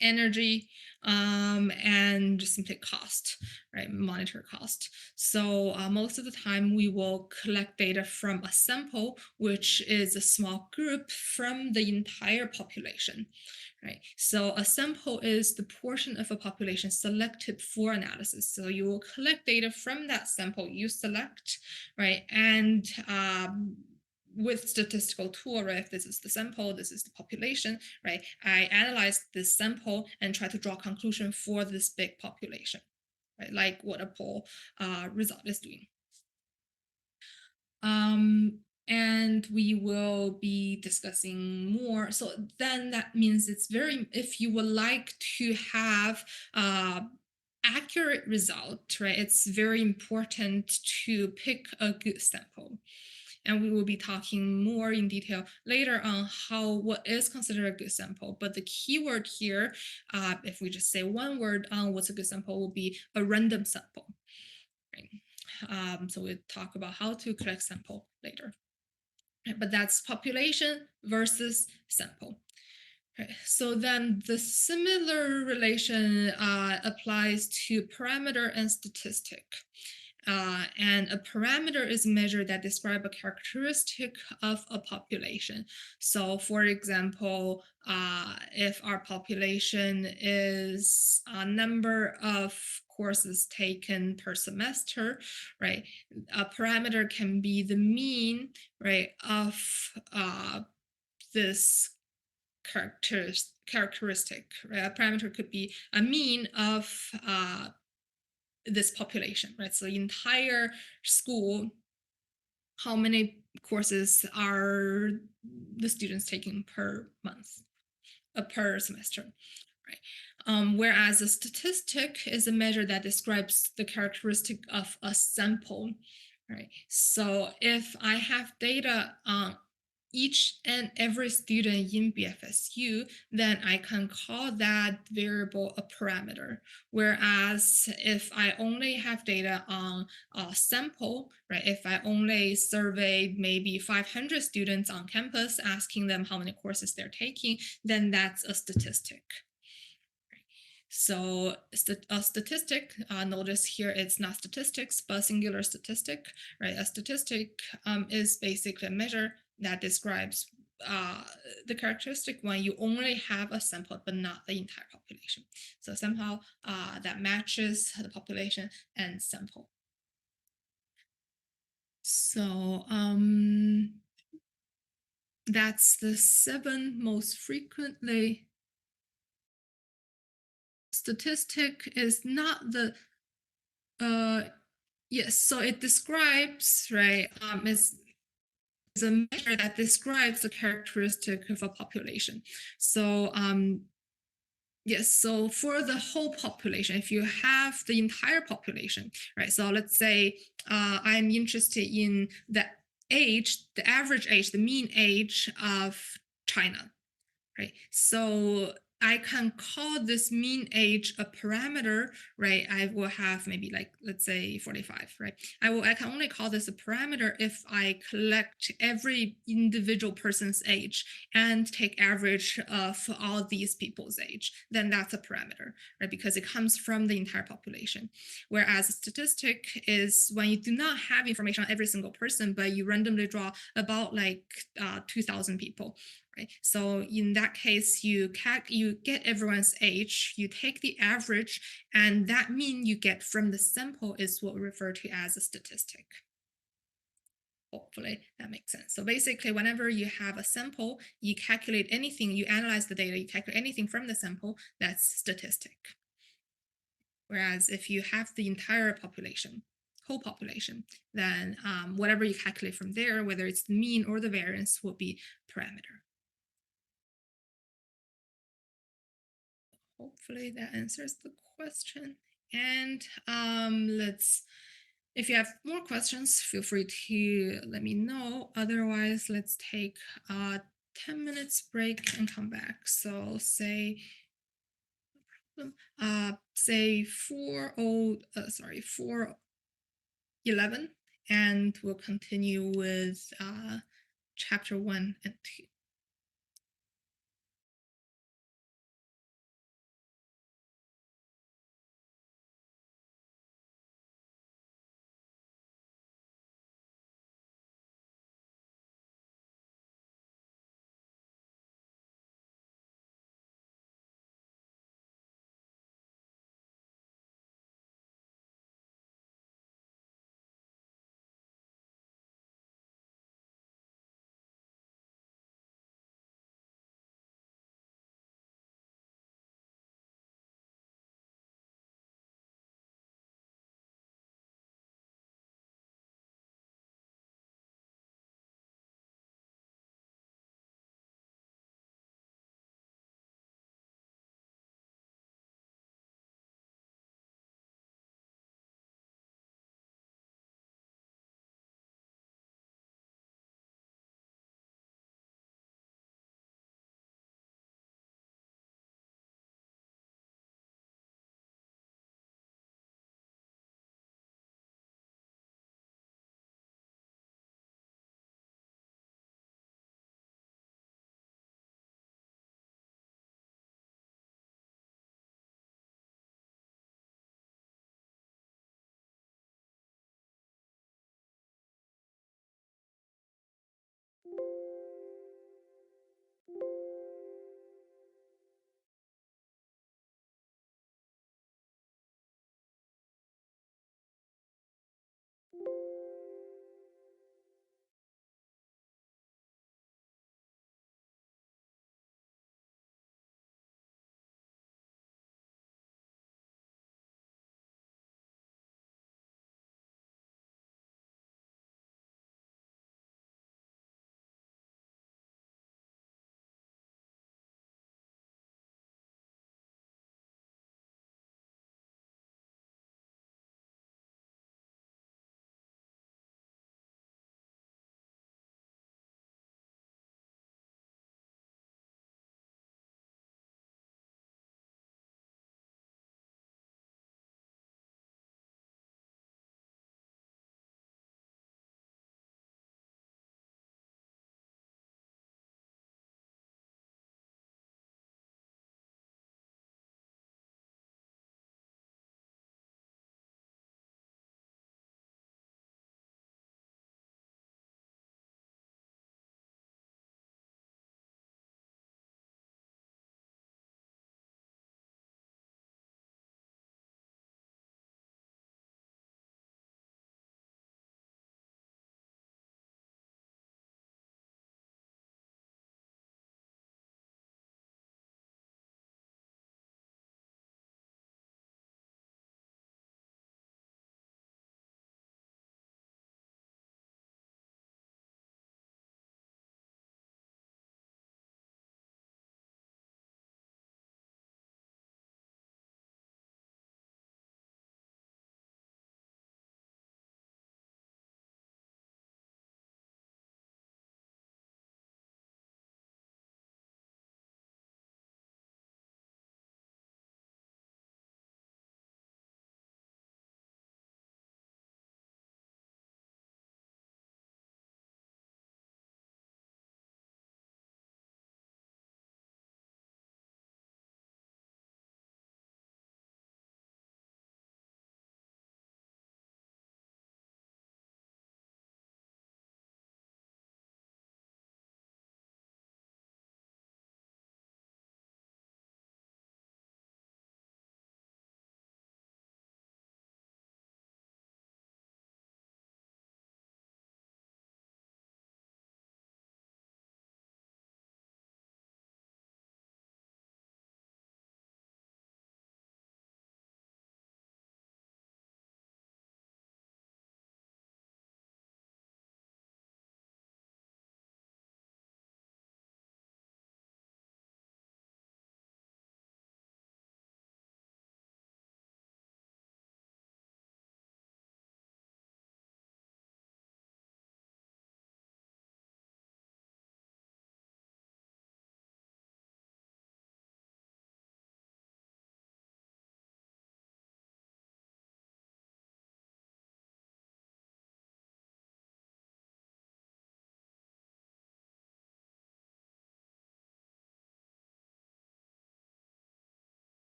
energy, and just simply cost, right? Monetary cost. So most of the time we will collect data from a sample, which is a small group from the entire population, right? So a sample is the portion of a population selected for analysis. So you will collect data from that sample you select, right? And with statistical tool, right? If this is the sample, this is the population, right? I analyze this sample and try to draw a conclusion for this big population, right? Like what a poll result is doing. And we will be discussing more. So then that means if you would like to have accurate result, right? It's very important to pick a good sample. And we will be talking more in detail later on what is considered a good sample. But the keyword here, if we just say one word on what's a good sample, will be a random sample. Right? So we'll talk about how to collect sample later. Right? But that's population versus sample. Okay, so then the similar relation applies to parameter and statistic. And a parameter is a measure that describe a characteristic of a population. So for example, if our population is a number of courses taken per semester, right? A parameter can be the mean, right, of this characteristic. Right? A parameter could be a mean of this population, right? So entire school, how many courses are the students taking per month, per semester, right? Whereas a statistic is a measure that describes the characteristic of a sample, Right. So if I have data on each and every student in BFSU, then I can call that variable a parameter. Whereas if I only have data on a sample, right, if I only survey maybe 500 students on campus, asking them how many courses they're taking, then that's a statistic. So a statistic, notice here it's not statistics, but singular statistic, right? A statistic is basically a measure that describes uh, the characteristic when you only have a sample, but not the entire population. So somehow that matches the population and sample. So that's the 7 most frequently. Statistic is not the uh yes, so it describes, right, is a measure that describes the characteristic of a population. So yes, so for the whole population, if you have the entire population, right? So let's say I'm interested in the average age, the mean age of China, right? So I can call this mean age a parameter, right? I will have maybe like, let's say 45, right? I can only call this a parameter if I collect every individual person's age and take average of all these people's age. Then that's a parameter, right? Because it comes from the entire population. Whereas a statistic is when you do not have information on every single person, but you randomly draw about like 2,000 people, right? So in that case, you get everyone's age, you take the average, and that mean you get from the sample is what we refer to as a statistic. Hopefully that makes sense. So basically, whenever you have a sample, you calculate anything, you analyze the data, you calculate anything from the sample, that's statistic. Whereas if you have the entire population, whole population, then whatever you calculate from there, whether it's the mean or the variance, will be parameter. Hopefully that answers the question. And if you have more questions, feel free to let me know. Otherwise, let's take a 10 minutes break and come back. So say 4:11, and we'll continue with chapter 1 and 2.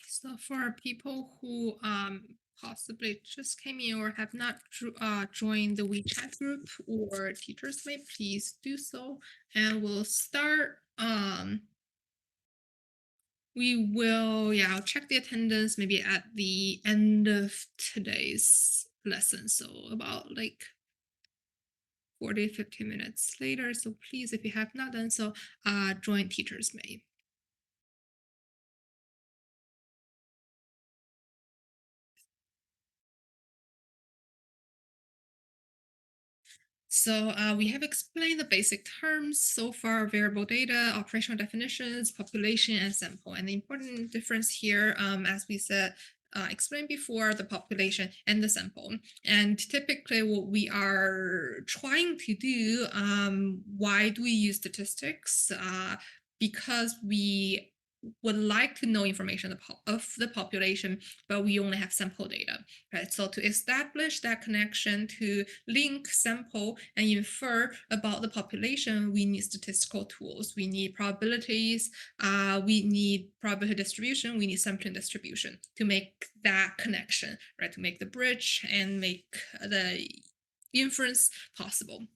So for people who possibly just came in or have not joined the WeChat group or Teachers May, please do so, and we'll start. We will, yeah, I'll check the attendance maybe at the end of today's lesson. So about like 40, 50 minutes later. So please, if you have not done so, join Teachers May. So we have explained the basic terms so far: variable data, operational definitions, population, and sample. And the important difference here, as we said, explained before, the population and the sample. And typically what we are trying to do, why do we use statistics? Because we would like to know information of the population, but we only have sample data, right? So to establish that connection, to link, sample, and infer about the population, we need statistical tools. We need probabilities, we need probability distribution, we need sampling distribution to make that connection, right? To make the bridge and make the inference possible.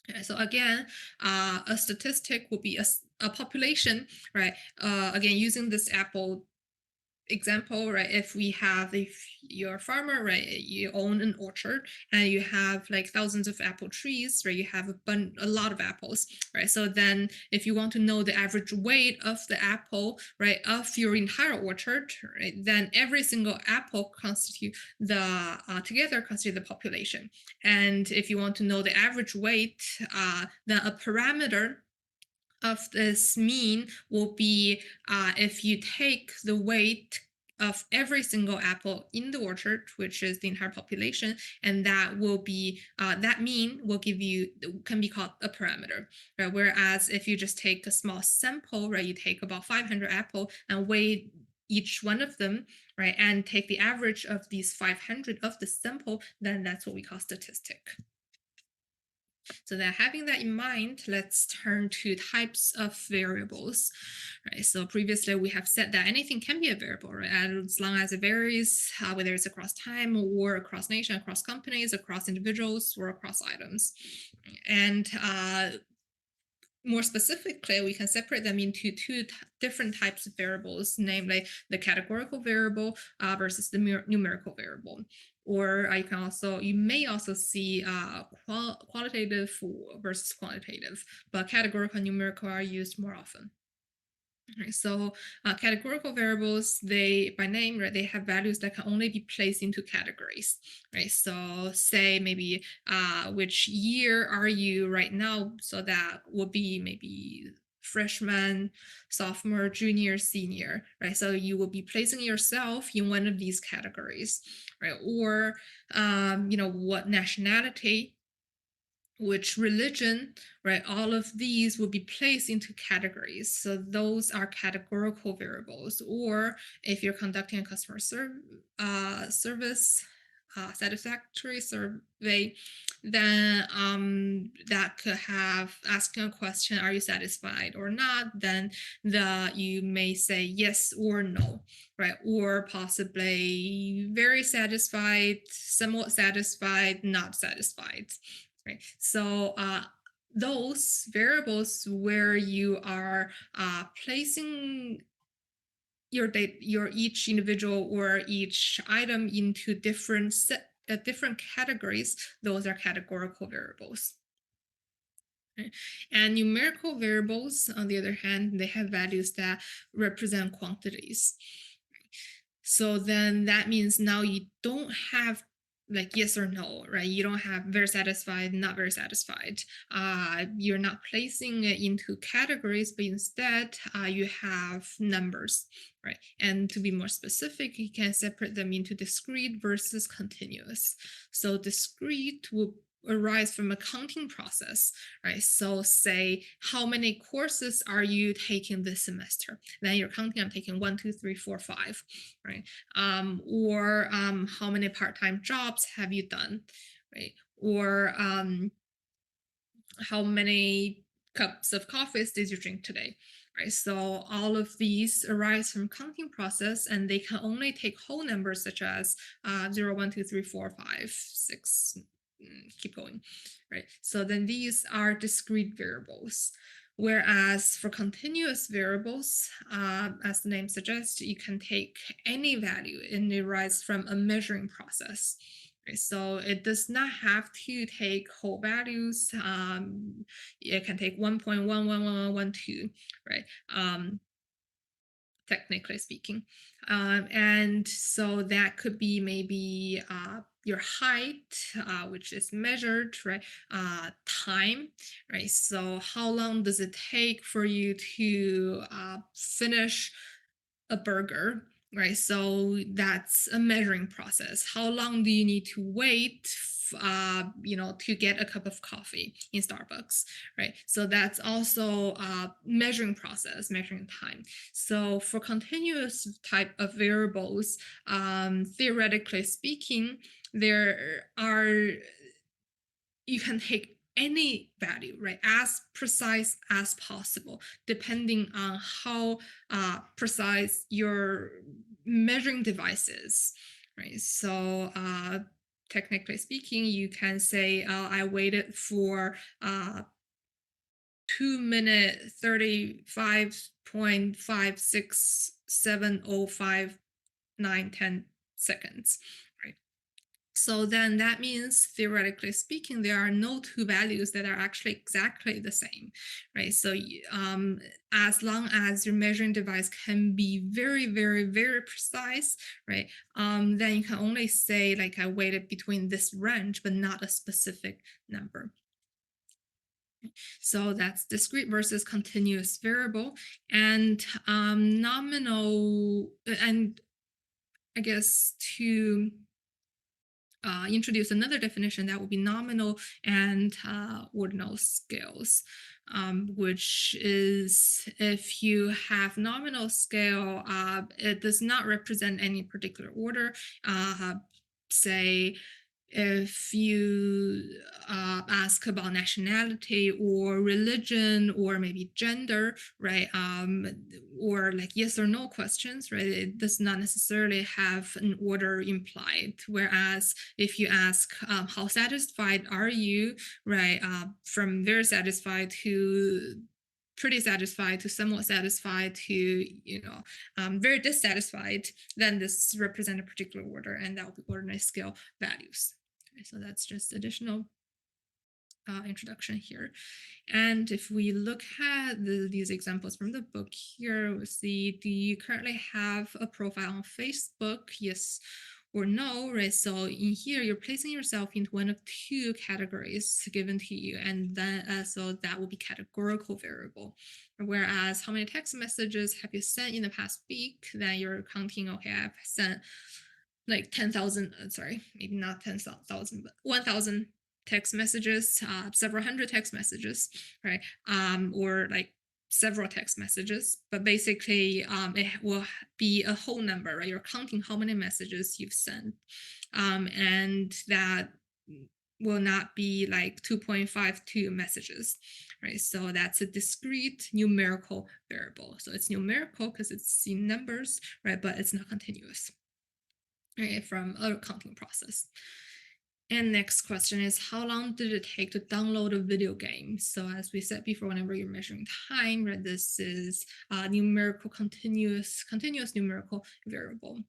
Okay, so again, a statistic will be a population, right? Again, using this apple example, right? If you're a farmer, right, you own an orchard and you have like thousands of apple trees, right? You have a lot of apples, right? So then if you want to know the average weight of the apple, right, of your entire orchard, right, then every single apple constitute together constitute the population. And if you want to know the average weight, then a parameter of this mean will be if you take the weight of every single apple in the orchard, which is the entire population, and that will be that mean will give you, can be called a parameter, right? Whereas if you just take a small sample, right, you take about 500 apple and weigh each one of them, right, and take the average of these 500 of the sample, then that's what we call statistic. So then having that in mind, let's turn to types of variables, right? So previously we have said that anything can be a variable, right? As long as it varies, whether it's across time or across nation, across companies, across individuals, or across items. And more specifically, we can separate them into two different types of variables, namely the categorical variable versus the numerical variable. Or you may also see qualitative versus quantitative, but categorical and numerical are used more often. Right, so categorical variables, they by name, right, they have values that can only be placed into categories, right? So say maybe which year are you right now? So that would be maybe freshman, sophomore, junior, senior, right? So you will be placing yourself in one of these categories, right? Or what nationality, which religion, right? All of these will be placed into categories. So those are categorical variables. Or if you're conducting a customer service satisfactory survey, then that could have asking a question, are you satisfied or not? Then you may say yes or no, right? Or possibly very satisfied, somewhat satisfied, not satisfied. Right. So those variables where you are placing your data, your each individual or each item into different categories, those are categorical variables. Okay. And numerical variables, on the other hand, they have values that represent quantities. So then that means now you don't have like yes or no, right? You don't have very satisfied, not very satisfied. You're not placing it into categories, but instead you have numbers, right? And to be more specific, you can separate them into discrete versus continuous. So discrete will arise from a counting process, right? So say how many courses are you taking this semester? Then you're counting, I'm taking 1, 2, 3, 4, 5, right? Or how many part-time jobs have you done, right? Or how many cups of coffees did you drink today, right? So all of these arise from counting process, and they can only take whole numbers such as 0, 1, 2, 3, 4, 5, 6, keep going, right? So then these are discrete variables. Whereas for continuous variables, as the name suggests, you can take any value and it arises from a measuring process. Right? So it does not have to take whole values. It can take 1.11112, right? Technically speaking. And so that could be maybe your height, which is measured, right? Time, right? So how long does it take for you to finish a burger, right? So that's a measuring process. How long do you need to wait, to get a cup of coffee in Starbucks, right? So that's also a measuring process, measuring time. So for continuous type of variables, theoretically speaking, there are you can take any value, right, as precise as possible, depending on how precise your measuring device is, right? So, technically speaking, you can say, I waited for 2 minute 35.56705.910 seconds, right? So then that means, theoretically speaking, there are no two values that are actually exactly the same, right? So as long as your measuring device can be very, very, very precise, right? Then you can only say like I weighted between this range, but not a specific number. So that's discrete versus continuous variable, and nominal, and I guess to introduce another definition, that would be nominal and ordinal scales, which is if you have nominal scale, it does not represent any particular order. Say if you ask about nationality or religion or maybe gender, right? Or like yes or no questions, right? It does not necessarily have an order implied. Whereas if you ask how satisfied are you, right? From very satisfied to pretty satisfied to somewhat satisfied to very dissatisfied, then this represent a particular order, and that will be ordinary scale values. Okay, so that's just additional introduction here. And if we look at these examples from the book here, we'll see, do you currently have a profile on Facebook? Yes or no, right? So in here, you're placing yourself into one of two categories given to you, and then so that will be categorical variable. Whereas how many text messages have you sent in the past week, then you're counting, okay, I've sent like 10,000, sorry, maybe not 10,000, but 1,000 text messages, several hundred text messages, right? Or like several text messages, but basically it will be a whole number, right? You're counting how many messages you've sent, and that will not be like 2.52 messages, right? So that's a discrete numerical variable. So it's numerical because it's in numbers, right? But it's not continuous, right, from a counting process. And next question is, how long did it take to download a video game? So as we said before, whenever you're measuring time, right, this is numerical continuous numerical variable.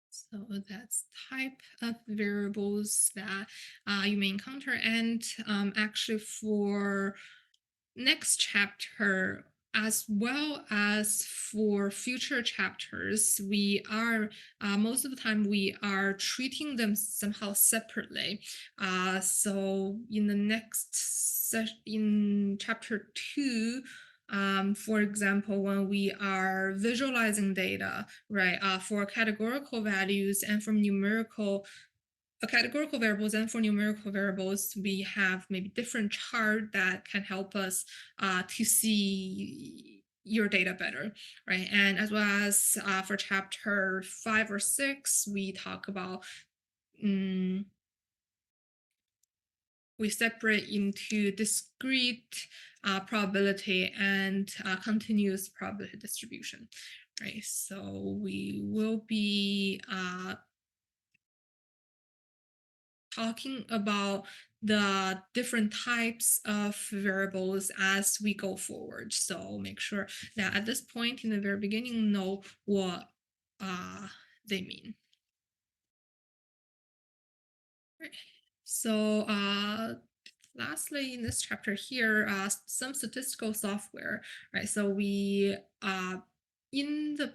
So that's type of variables that you may encounter. And actually for next chapter, as well as for future chapters, we are most of the time we are treating them somehow separately. So in the next in chapter 2, for example, when we are visualizing data, right, for categorical values and from numerical categorical variables, and for numerical variables, we have maybe different chart that can help us to see your data better, right? And as well as for chapter 5 or 6, we talk about we separate into discrete probability and continuous probability distribution, right? So we will be talking about the different types of variables as we go forward. So make sure that at this point in the very beginning, know what uh, they mean. Right. So lastly, in this chapter here, some statistical software, right? So we in the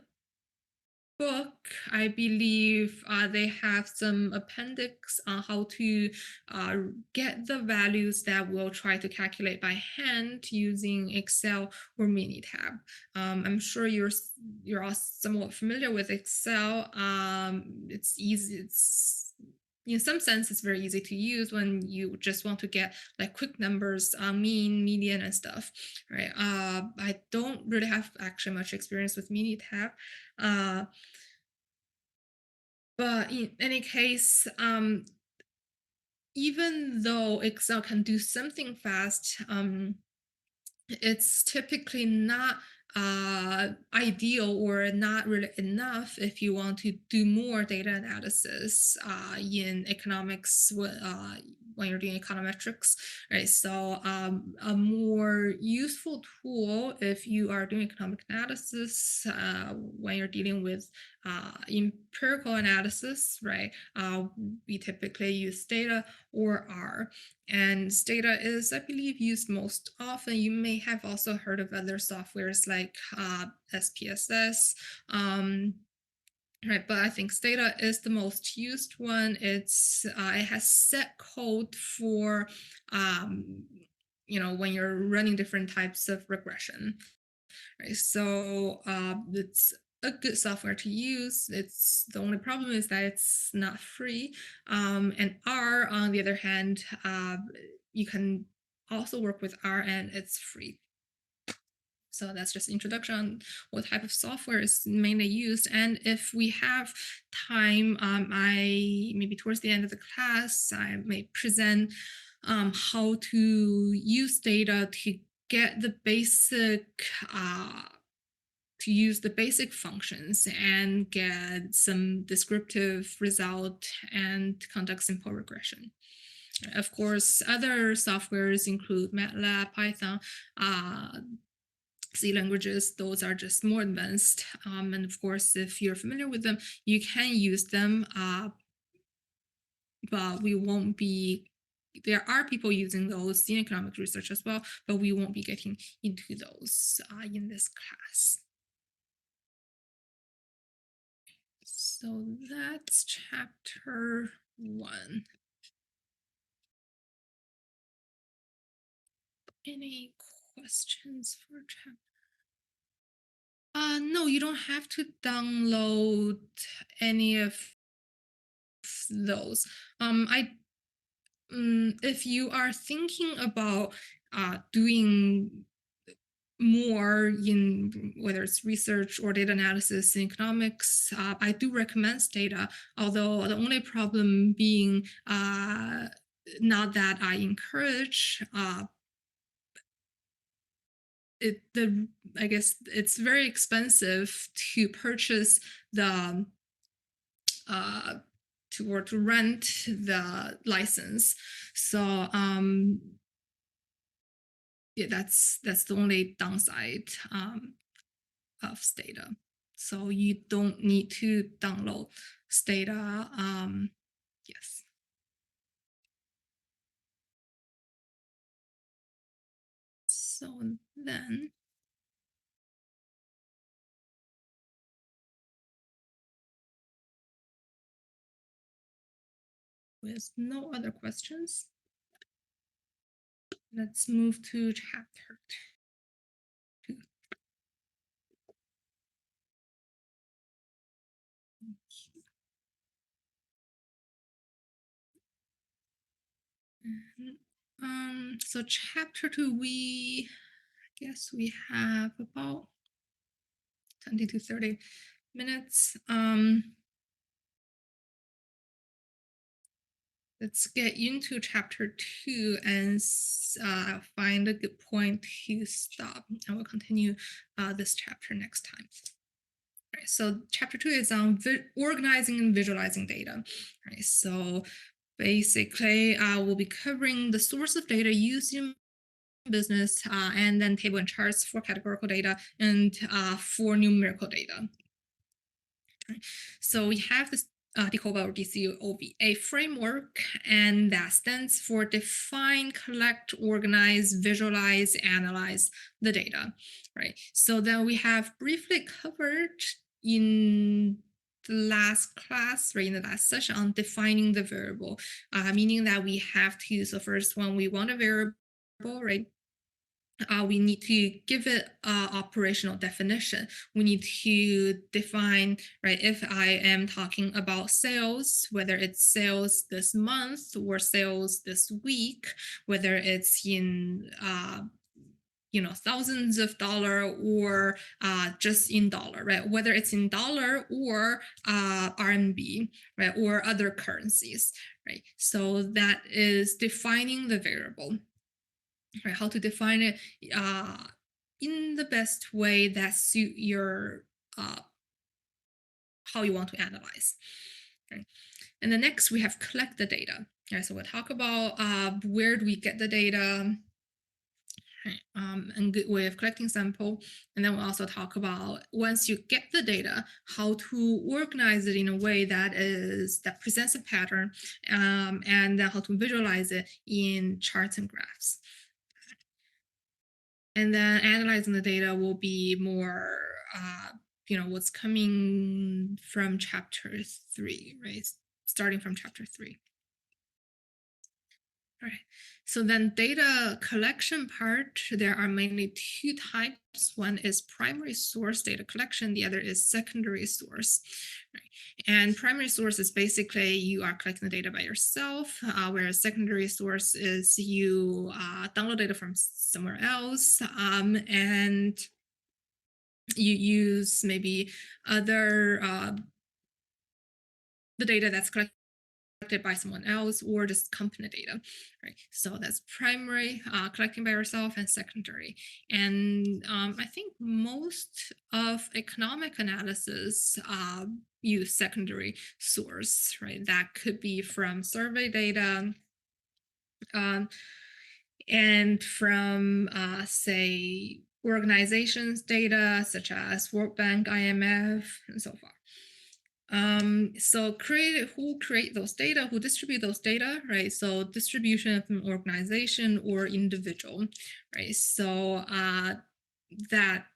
book, I believe they have some appendix on how to uh, get the values that we'll try to calculate by hand using Excel or Minitab. I'm sure you're all somewhat familiar with Excel. It's easy. It's in some sense it's very easy to use when you just want to get like quick numbers, mean, median, and stuff, right? I don't really have actually much experience with Minitab. Uh, but in any case, even though Excel can do something fast, it's typically not ideal or not really enough if you want to do more data analysis in economics when you're doing econometrics, right? So a more useful tool if you are doing economic analysis when you're dealing with empirical analysis, right? We typically use Stata or R. And Stata is, I believe, used most often. You may have also heard of other softwares like SPSS. Right, but I think Stata is the most used one. It has set code for when you're running different types of regression. Right, so it's a good software to use. It's the only problem is that it's not free. And R, on the other hand, you can also work with R, and it's free. So that's just introduction on what type of software is mainly used. And if we have time, I maybe towards the end of the class, I may present how to use data to get the basic to use the basic functions and get some descriptive result and conduct simple regression. Of course, other softwares include MATLAB, Python, C languages. Those are just more advanced. And of course, if you're familiar with them, you can use them, but we won't be there are people using those in economic research as well, but we won't be getting into those in this class. So that's chapter 1. Any questions for chapter? No, you don't have to download any of those. If you are thinking about doing more in whether it's research or data analysis in economics, I do recommend Stata, although the only problem being not that I encourage I guess it's very expensive to purchase the to rent the license. So yeah, that's the only downside of Stata. So you don't need to download Stata. Yes. So then with no other questions, let's move to chapter 2. So chapter 2, we guess we have about 20 to 30 minutes. let's get into chapter 2 and find a good point to stop. And we'll continue this chapter next time. Right, so chapter 2 is on organizing and visualizing data. Right, so basically, we'll be covering the source of data used in business, and then table and charts for categorical data and for numerical data. Right. So we have this DCOVA or DCOVA framework, and that stands for define, collect, organize, visualize, analyze the data, right? So then we have briefly covered in the last class, right, in the last session on defining the variable, meaning that we have to, so first when we want a variable, right, we need to give it operational definition. We need to define, right, if I am talking about sales, whether it's sales this month or sales this week, whether it's in thousands of dollar or just in dollar, right, whether it's in dollar or RMB, right, or other currencies, right. So that is defining the variable, right, how to define it in the best way that suit your uh, how you want to analyze. Okay. And then next we have collect the data. Right, so we'll talk about where do we get the data, right, and good way of collecting sample. And then we'll also talk about once you get the data, how to organize it in a way that presents a pattern, and then how to visualize it in charts and graphs. And then analyzing the data will be more what's coming from chapter 3, right, starting from chapter 3. All right, so then data collection part, there are mainly two types. One is primary source data collection, the other is secondary source, right? And primary source is basically you are collecting the data by yourself, whereas secondary source is you download data from somewhere else, and you use maybe other the data that's collected by someone else or just company data, right? So that's primary, collecting by yourself, and secondary. And I think most of economic analysis use secondary source, right? That could be from survey data, and from say organizations data such as World Bank, IMF, and so forth. So who create those data, who distribute those data, right? So distribution of an organization or individual, right? So that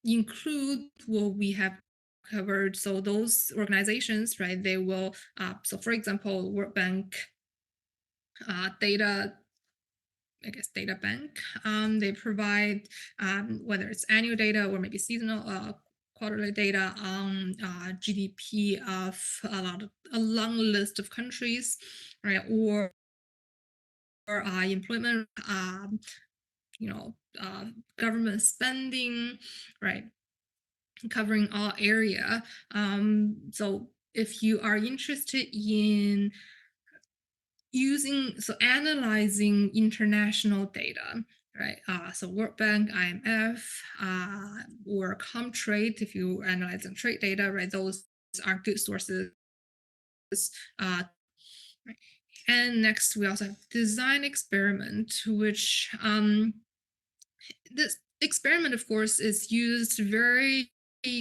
include what we have covered. So those organizations, right, they will, so for example, World Bank data, I guess data bank, they provide whether it's annual data or maybe seasonal quarterly data on GDP of a long list of countries, right, or employment, government spending, right, covering all area. So if you are interested in analyzing international data, right? So World Bank, IMF, or Comtrade, if you analyze the trade data, right? Those are good sources. Right. And next, we also have design experiment, which this experiment, of course, is used very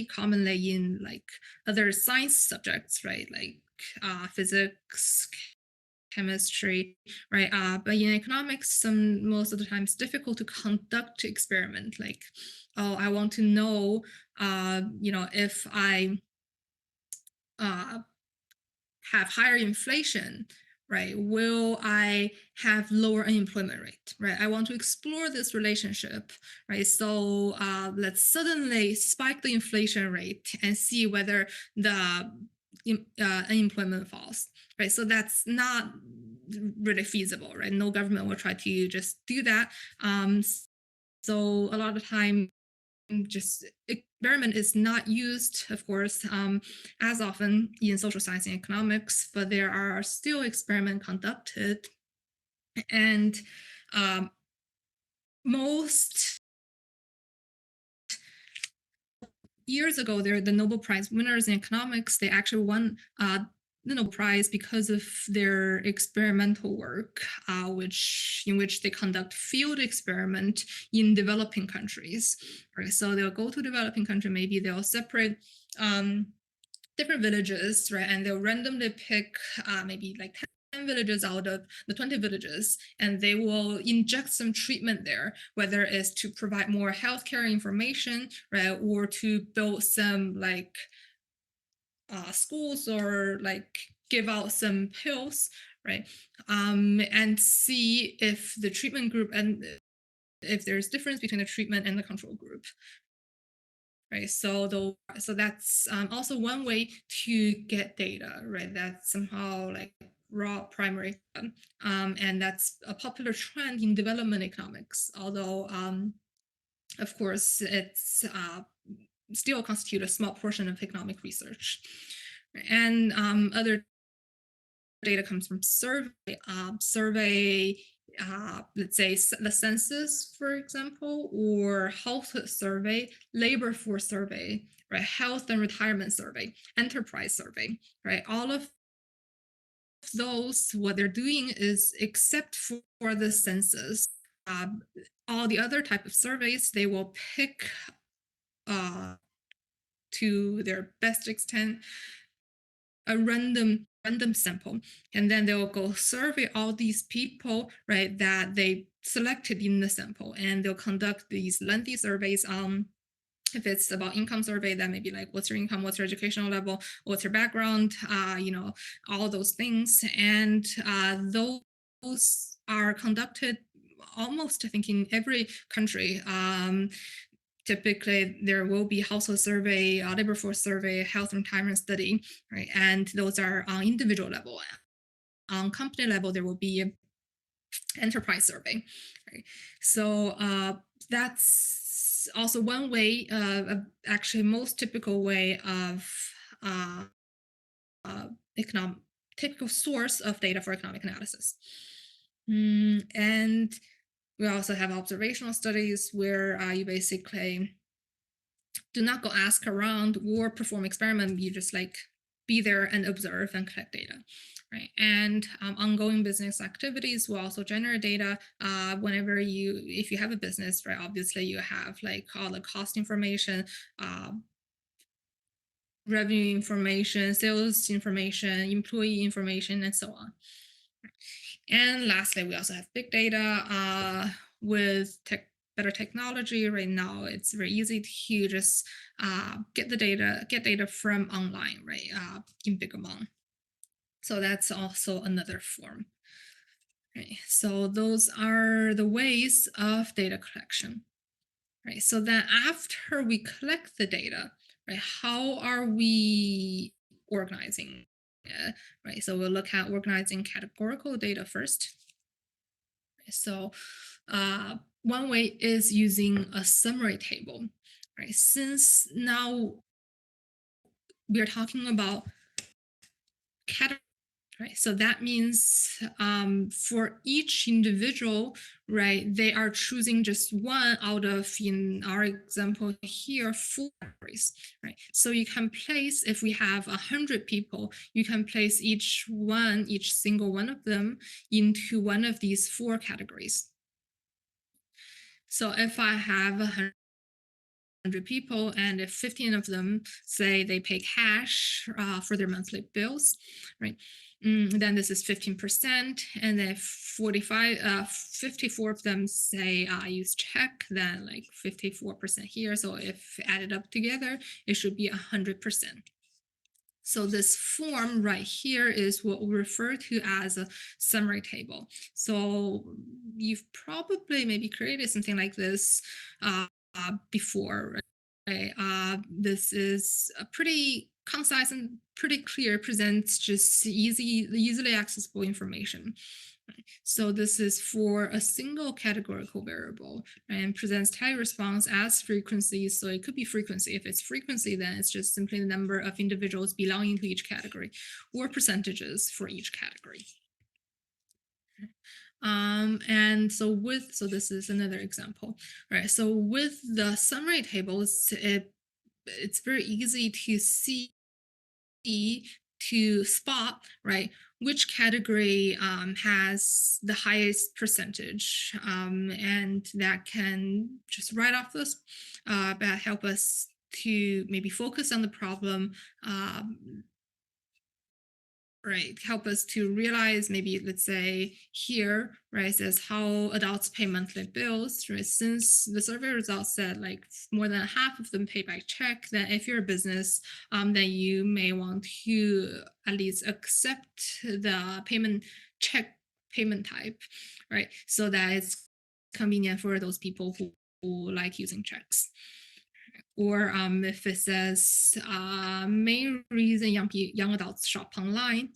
commonly in like other science subjects, right? Like physics, chemistry, right? But in economics, most of the time it's difficult to conduct experiment. Like, oh, I want to know, if I have higher inflation, right, will I have lower unemployment rate, right? I want to explore this relationship, right? So let's suddenly spike the inflation rate and see whether the unemployment falls, right? So that's not really feasible, right? No government will try to just do that. So a lot of time just experiment is not used, of course, as often in social science and economics, but there are still experiments conducted, and um, most years ago, they're the Nobel Prize winners in economics. They actually won the Nobel Prize because of their experimental work, in which they conduct field experiment in developing countries. Right, so they'll go to developing country. Maybe they'll separate different villages, right, and they'll randomly pick maybe like 10 villages out of the 20 villages, and they will inject some treatment there, whether it's to provide more healthcare information, right, or to build some like schools, or like give out some pills, right, and see if the treatment group, and if there's difference between the treatment and the control group, right, so that's also one way to get data, right, that's somehow like raw primary data. And that's a popular trend in development economics, although of course it's still constitute a small portion of economic research. And other data comes from survey, let's say the census, for example, or health survey, labor force survey, right, health and retirement survey, enterprise survey, right, all of those, what they're doing is, except for the census, um, all the other type of surveys, they will pick uh, to their best extent a random sample, and then they'll go survey all these people, right, that they selected in the sample, and they'll conduct these lengthy surveys. If it's about income survey, that may be like, what's your income, what's your educational level, what's your background, all those things, and those are conducted almost, I think, in every country. Typically there will be household survey, labor force survey, health and retirement study, right? And those are on individual level. On company level, there will be enterprise survey, right? So that's also one way, actually most typical way of economic typical source of data for economic analysis. And we also have observational studies where you basically do not go ask around or perform experiment. You just like be there and observe and collect data, right? And ongoing business activities will also generate data. Whenever if you have a business, right, obviously you have like all the cost information, revenue information, sales information, employee information, and so on. And lastly, we also have big data with better technology. Right now, it's very easy to just get data from online, right, in big amount. So that's also another form. Right. So those are the ways of data collection. Right. So then after we collect the data, right, how are we organizing it? Right. So we'll look at organizing categorical data first. So one way is using a summary table, right? Since now we're talking about categories, right? So that means for each individual, right, they are choosing just one out of, in our example here, 4 categories, right? So you can place, if we have 100 people, you can place each single one of them into one of these 4 categories. So if I have 100 people, and if 15 of them say they pay cash for their monthly bills, right? Then this is 15%. And if 54 of them say I use check, then like 54% here. So if added up together, it should be 100%. So this form right here is what we refer to as a summary table. So you've probably maybe created something like this before, right? This is a pretty concise and pretty clear, presents just easily accessible information. Right? So this is for a single categorical variable and presents tally response as frequency. So it could be frequency. If it's frequency, then it's just simply the number of individuals belonging to each category, or percentages for each category. And so this is another example, right? So with the summary tables, it's very easy to see, to spot, right, which category has the highest percentage, and that can just write off this, that help us to maybe focus on the problem, right, help us to realize, maybe let's say here, right, says how adults pay monthly bills, right? Since the survey results said like more than half of them pay by check, then if you're a business, then you may want to at least accept the check payment type, right? So that it's convenient for those people who like using checks. Or if it says main reason young adults shop online,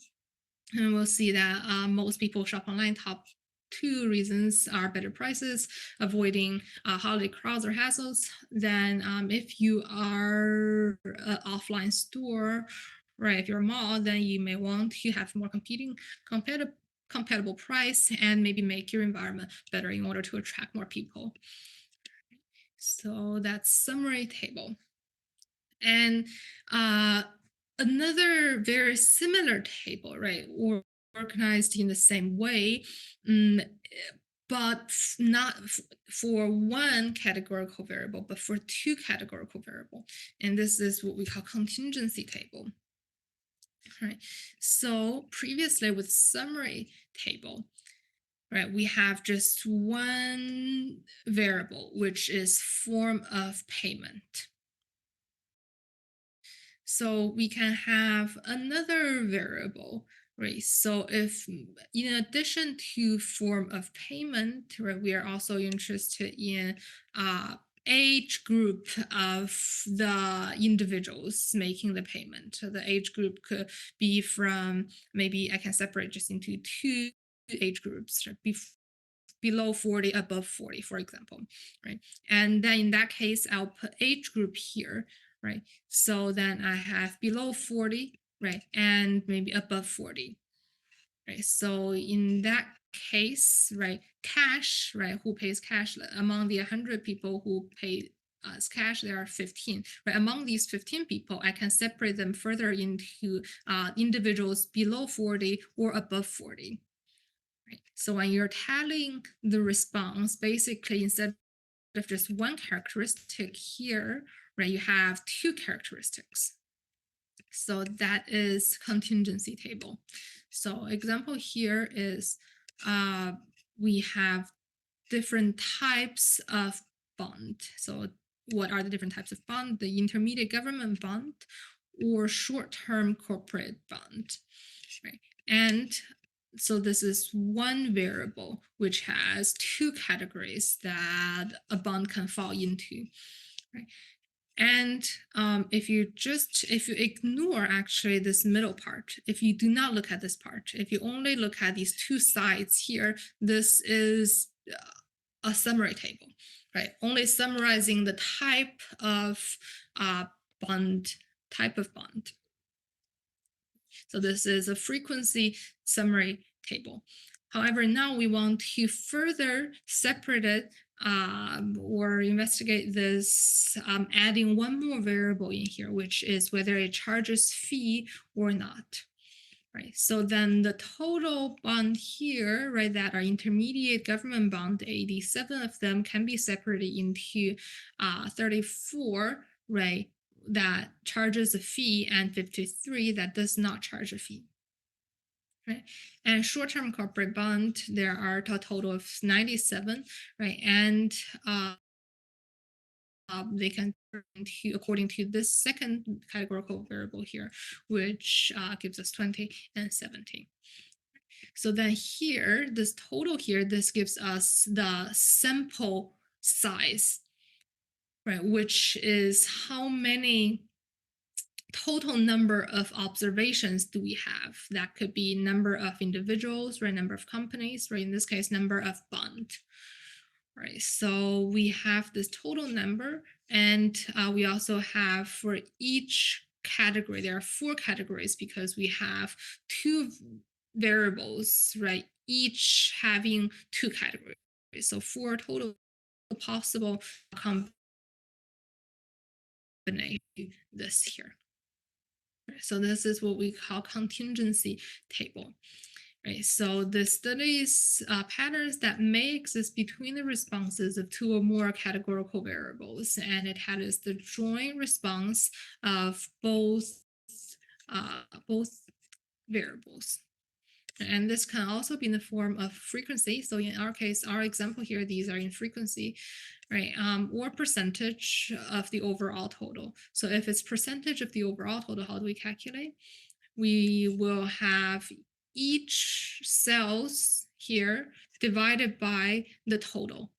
and we'll see that most people shop online. Top two reasons are better prices, avoiding holiday crowds or hassles. Then if you are an offline store, right, if you're a mall, then you may want to have more compatible price and maybe make your environment better in order to attract more people. So that's summary table. And another very similar table, right, or organized in the same way, but not for one categorical variable, but for two categorical variable. And this is what we call contingency table. Right. So previously with summary table, right, we have just one variable, which is form of payment. So we can have another variable, right? So if in addition to form of payment, right, we are also interested in age group of the individuals making the payment. So the age group could be from, maybe I can separate just into two age groups, right? Below 40, above 40, for example, right? And then in that case, I'll put age group here, right? So then I have below 40, right, and maybe above 40, right? So in that case, right, cash, right, who pays cash among the 100 people who pay us cash, there are 15, right? Among these 15 people, I can separate them further into individuals below 40 or above 40. Right? So when you're tallying the response, basically instead of just one characteristic here, right, you have two characteristics. So that is contingency table. So example here is we have different types of bond. So what are the different types of bond? The intermediate government bond or short-term corporate bond, right? And so this is one variable which has two categories that a bond can fall into, right? And if you ignore actually this middle part, if you do not look at this part, if you only look at these two sides here, this is a summary table, right? Only summarizing the type of bond. So this is a frequency summary table. However, now we want to further separate it or investigate this, adding one more variable in here, which is whether it charges fee or not. Right. So then the total bond here, right, that are intermediate government bond, 87 of them can be separated into 34, right, that charges a fee, and 53 that does not charge a fee. Right. And short-term corporate bond, there are a total of 97, right, and they can turn into, according to this second categorical variable here, which gives us 20 and 17. So then here, this total here, this gives us the sample size, right, which is how many total number of observations do we have. That could be number of individuals, right? Number of companies, right? In this case, number of bond. Right, so we have this total number, and we also have for each category, there are 4 categories because we have 2 variables, right? Each having 2 categories. So 4 total possible combination this here. So this is what we call contingency table. Right, so the studies patterns that may exist between the responses of 2 or more categorical variables, and it has the joint response of both variables. And this can also be in the form of frequency. So in our case, our example here, these are in frequency, right? Or percentage of the overall total. So if it's percentage of the overall total, how do we calculate? We will have each cells here divided by the total,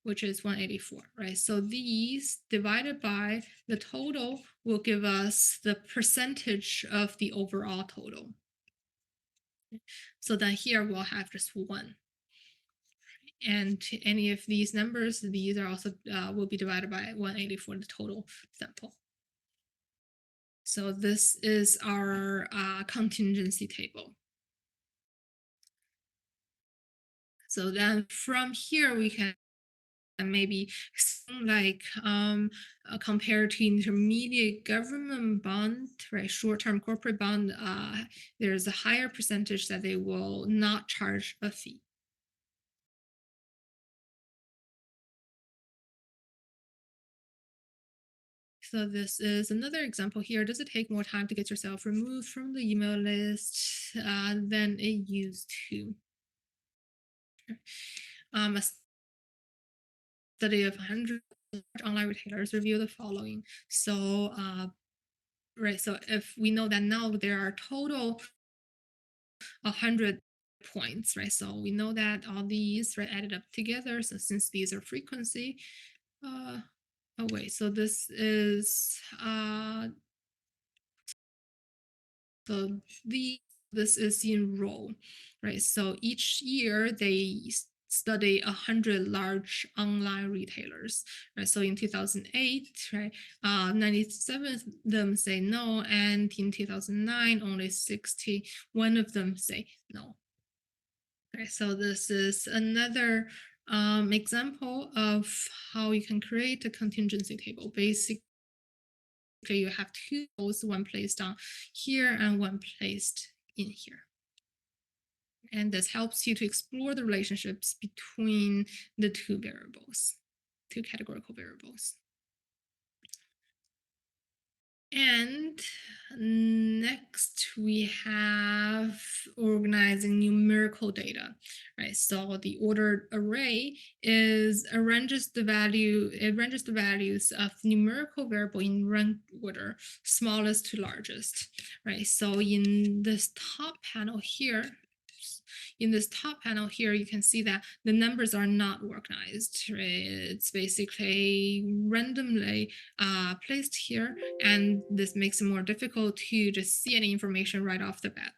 which is 184, right? So these divided by the total will give us the percentage of the overall total. So then here we'll have just 1. And any of these numbers, these are also will be divided by 180 for the total sample. So this is our contingency table. So then from here we can maybe like compared to intermediate government bond, right? Short-term corporate bond, there's a higher percentage that they will not charge a fee. So this is another example here. Does it take more time to get yourself removed from the email list than it used to? A study of 100 online retailers review the following. So, right, so if we know that now there are total 100 points, right? So we know that all these right added up together. So since these are frequency, oh wait, so this is so this is in row, right? So each year they study 100 large online retailers, right? So in 2008, right, 97 of them say no, and in 2009, only 61 of them say no. Okay, so this is another example of how you can create a contingency table. Basically, you have 2 rows, one placed down here and one placed in here. And this helps you to explore the relationships between the 2 variables, 2 categorical variables. And next we have organizing numerical data, right? So the ordered array arranges the values of numerical variable in rank order, smallest to largest, right? So in this top panel here, you can see that the numbers are not organized. Right? It's basically randomly placed here, and this makes it more difficult to just see any information right off the bat.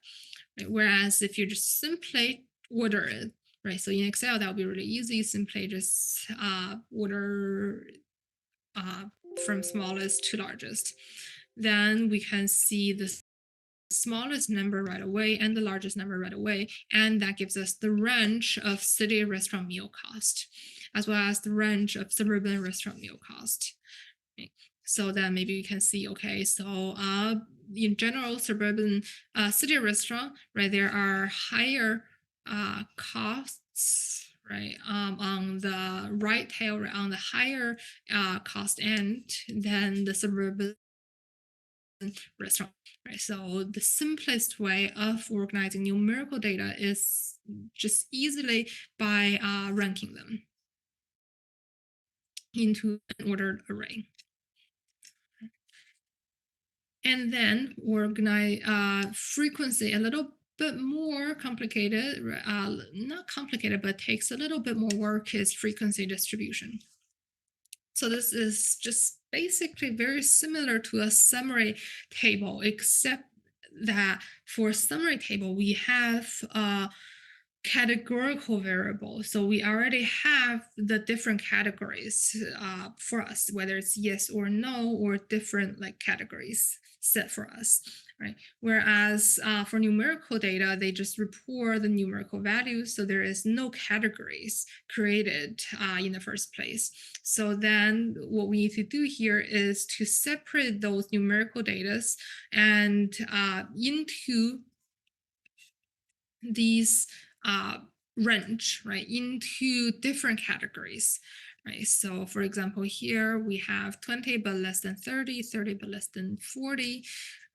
Right? Whereas if you just simply order it, right? So in Excel, that would be really easy. Simply just order from smallest to largest. Then we can see the smallest number right away and the largest number right away, and that gives us the range of city restaurant meal cost as well as the range of suburban restaurant meal cost. Okay. So then maybe we can see, okay, so in general, suburban city restaurant, right, there are higher costs, right, on the right tail, right, on the higher cost end than the suburban restaurant, right? So the simplest way of organizing numerical data is just easily by ranking them into an ordered array. And then organize frequency, a little bit more complicated, not complicated, but takes a little bit more work, is frequency distribution. So this is just basically very similar to a summary table, except that for a summary table, we have a categorical variable. So we already have the different categories for us, whether it's yes or no, or different like categories set for us, right? Whereas for numerical data, they just report the numerical values. So there is no categories created in the first place. So then what we need to do here is to separate those numerical data and into these range, right, into different categories, right? So for example, here we have 20 but less than 30, 30 but less than 40,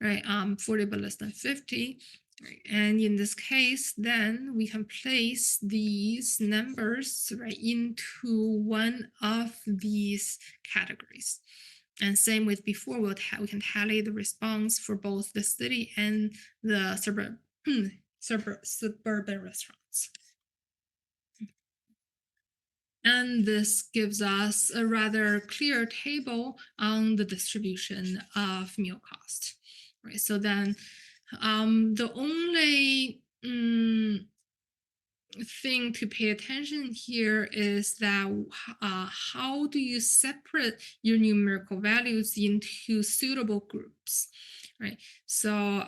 right? 40 but less than 50. Right. And in this case, then we can place these numbers right into one of these categories. And same with before, we can tally the response for both the city and the suburban restaurants. And this gives us a rather clear table on the distribution of meal cost. Right. So then the only thing to pay attention here is that how do you separate your numerical values into suitable groups, right? So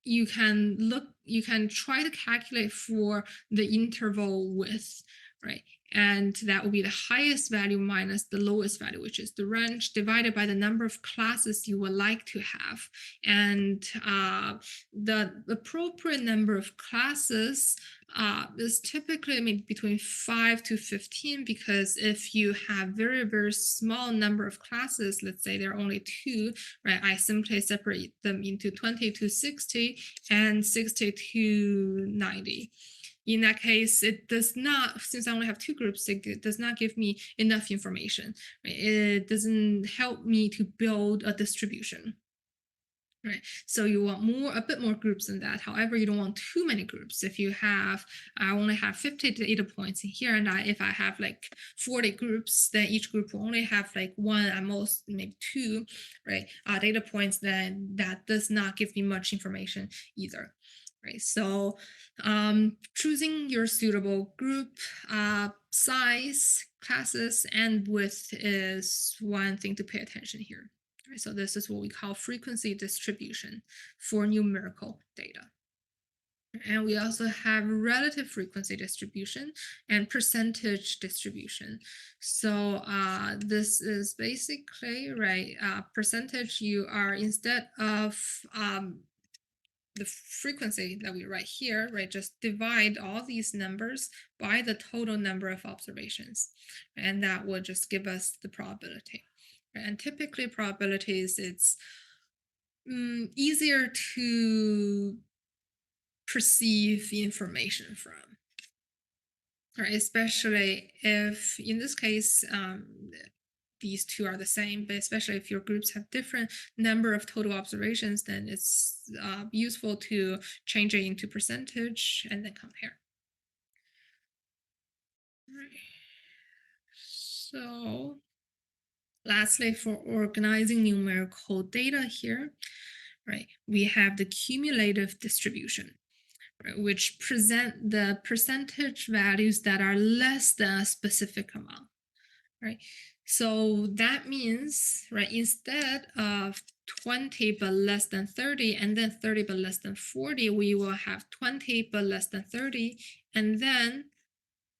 you can try to calculate for the interval width, right? And that will be the highest value minus the lowest value, which is the range, divided by the number of classes you would like to have. And the appropriate number of classes is typically maybe between 5 to 15, because if you have very, very small number of classes, let's say there are only 2, right? I simply separate them into 20 to 60 and 60 to 90. In that case, it does not, since I only have 2 groups, it does not give me enough information. Right? It doesn't help me to build a distribution. Right. So you want a bit more groups than that. However, you don't want too many groups. If you have, I only have 50 data points in here, and if I have like 40 groups, then each group will only have like 1 at most, maybe 2, right? Data points. Then that does not give me much information either. Right. So choosing your suitable group size, classes, and width is one thing to pay attention here. Right, so this is what we call frequency distribution for numerical data. And we also have relative frequency distribution and percentage distribution. So this is basically, right, percentage, you are, instead of the frequency that we write here, right, just divide all these numbers by the total number of observations. And that will just give us the probability. And typically probabilities, it's easier to perceive information from, right? Especially if, in this case, these two are the same, but especially if your groups have different number of total observations, then it's useful to change it into percentage and then compare. Right. So lastly, for organizing numerical data here, right, we have the cumulative distribution, right, which present the percentage values that are less than a specific amount, right? So that means, right, instead of 20 but less than 30 and then 30 but less than 40, we will have 20 but less than 30 and then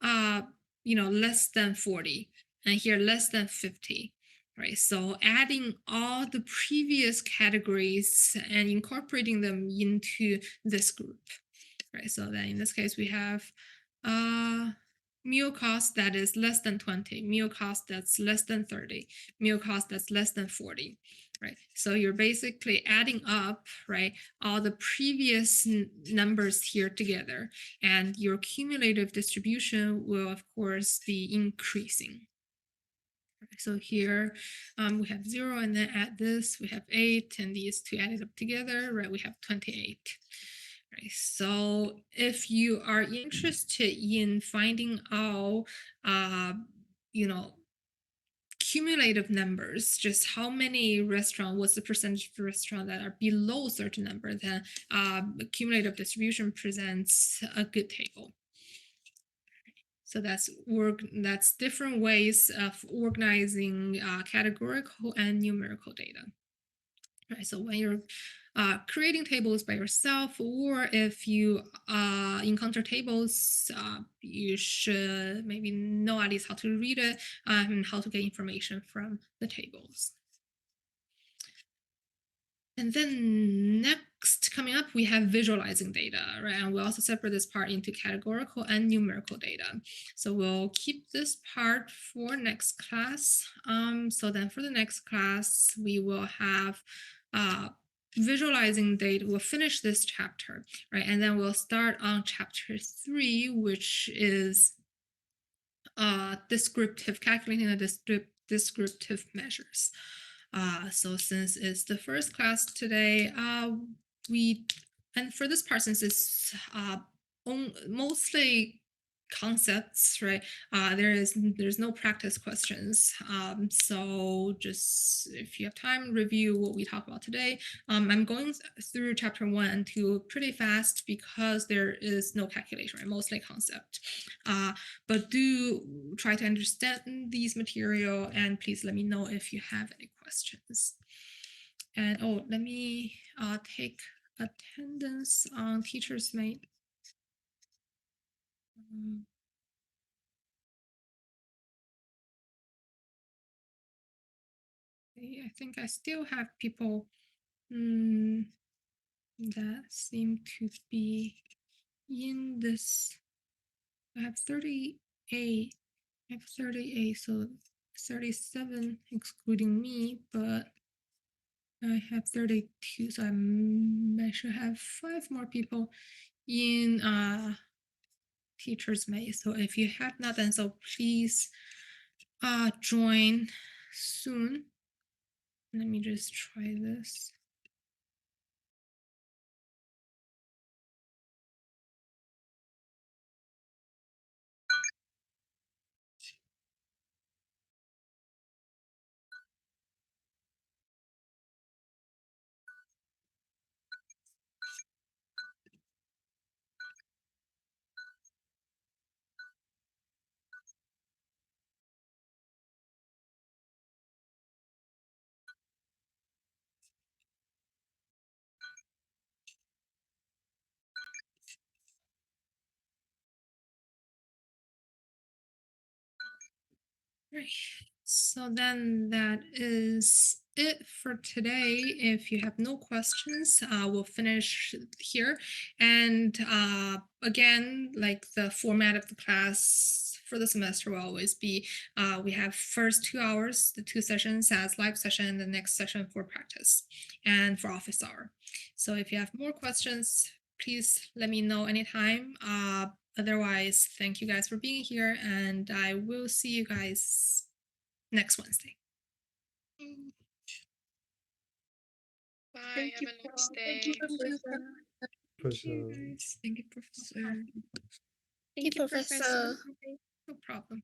less than 40, and here less than 50. Right, so adding all the previous categories and incorporating them into this group. Right, so then in this case we have meal cost that is less than 20, meal cost that's less than 30, meal cost that's less than 40. Right, so you're basically adding up, right, all the previous numbers here together, and your cumulative distribution will of course be increasing. So here we have 0, and then add this, we have 8, and these two added up together, right, we have 28. Right, so if you are interested in finding out you know, cumulative numbers, just how many restaurant, what's the percentage of restaurant that are below a certain number, then cumulative distribution presents a good table. So that's different ways of organizing categorical and numerical data. Right. So when you're creating tables by yourself, or if you encounter tables, you should maybe know at least how to read it and how to get information from the tables. And then next coming up, we have visualizing data, right? And we also separate this part into categorical and numerical data. So we'll keep this part for next class. So then for the next class, we will have visualizing data. We'll finish this chapter, right? And then we'll start on chapter 3, which is descriptive, calculating the descriptive measures. So since it's the first class today, and for this part, since it's mostly concepts, right? There's no practice questions. So just if you have time, review what we talked about today. I'm going through chapter 1 and 2 pretty fast because there is no calculation, right? Mostly concept. But do try to understand these material, and please let me know if you have any questions. And let me take attendance on Teachers Mate. Okay, I think I still have people that seem to be in this. I have 38. I have 38, so 37 excluding me, but I have 32, so I should have 5 more people in Teachers Mate. So if you have not done so, please join soon. Let me just try this. Right. So then that is it for today. If you have no questions, we'll finish here. And again, like the format of the class for the semester will always be we have first 2 hours, the 2 sessions as live session, the next session for practice and for office hour. So if you have more questions, please let me know anytime. Otherwise, thank you guys for being here, and I will see you guys next Wednesday. Bye. Thank Have you, a nice Thank you, day. Professor. Thank you, guys. Thank you, Professor. Thank you, Professor. No problem.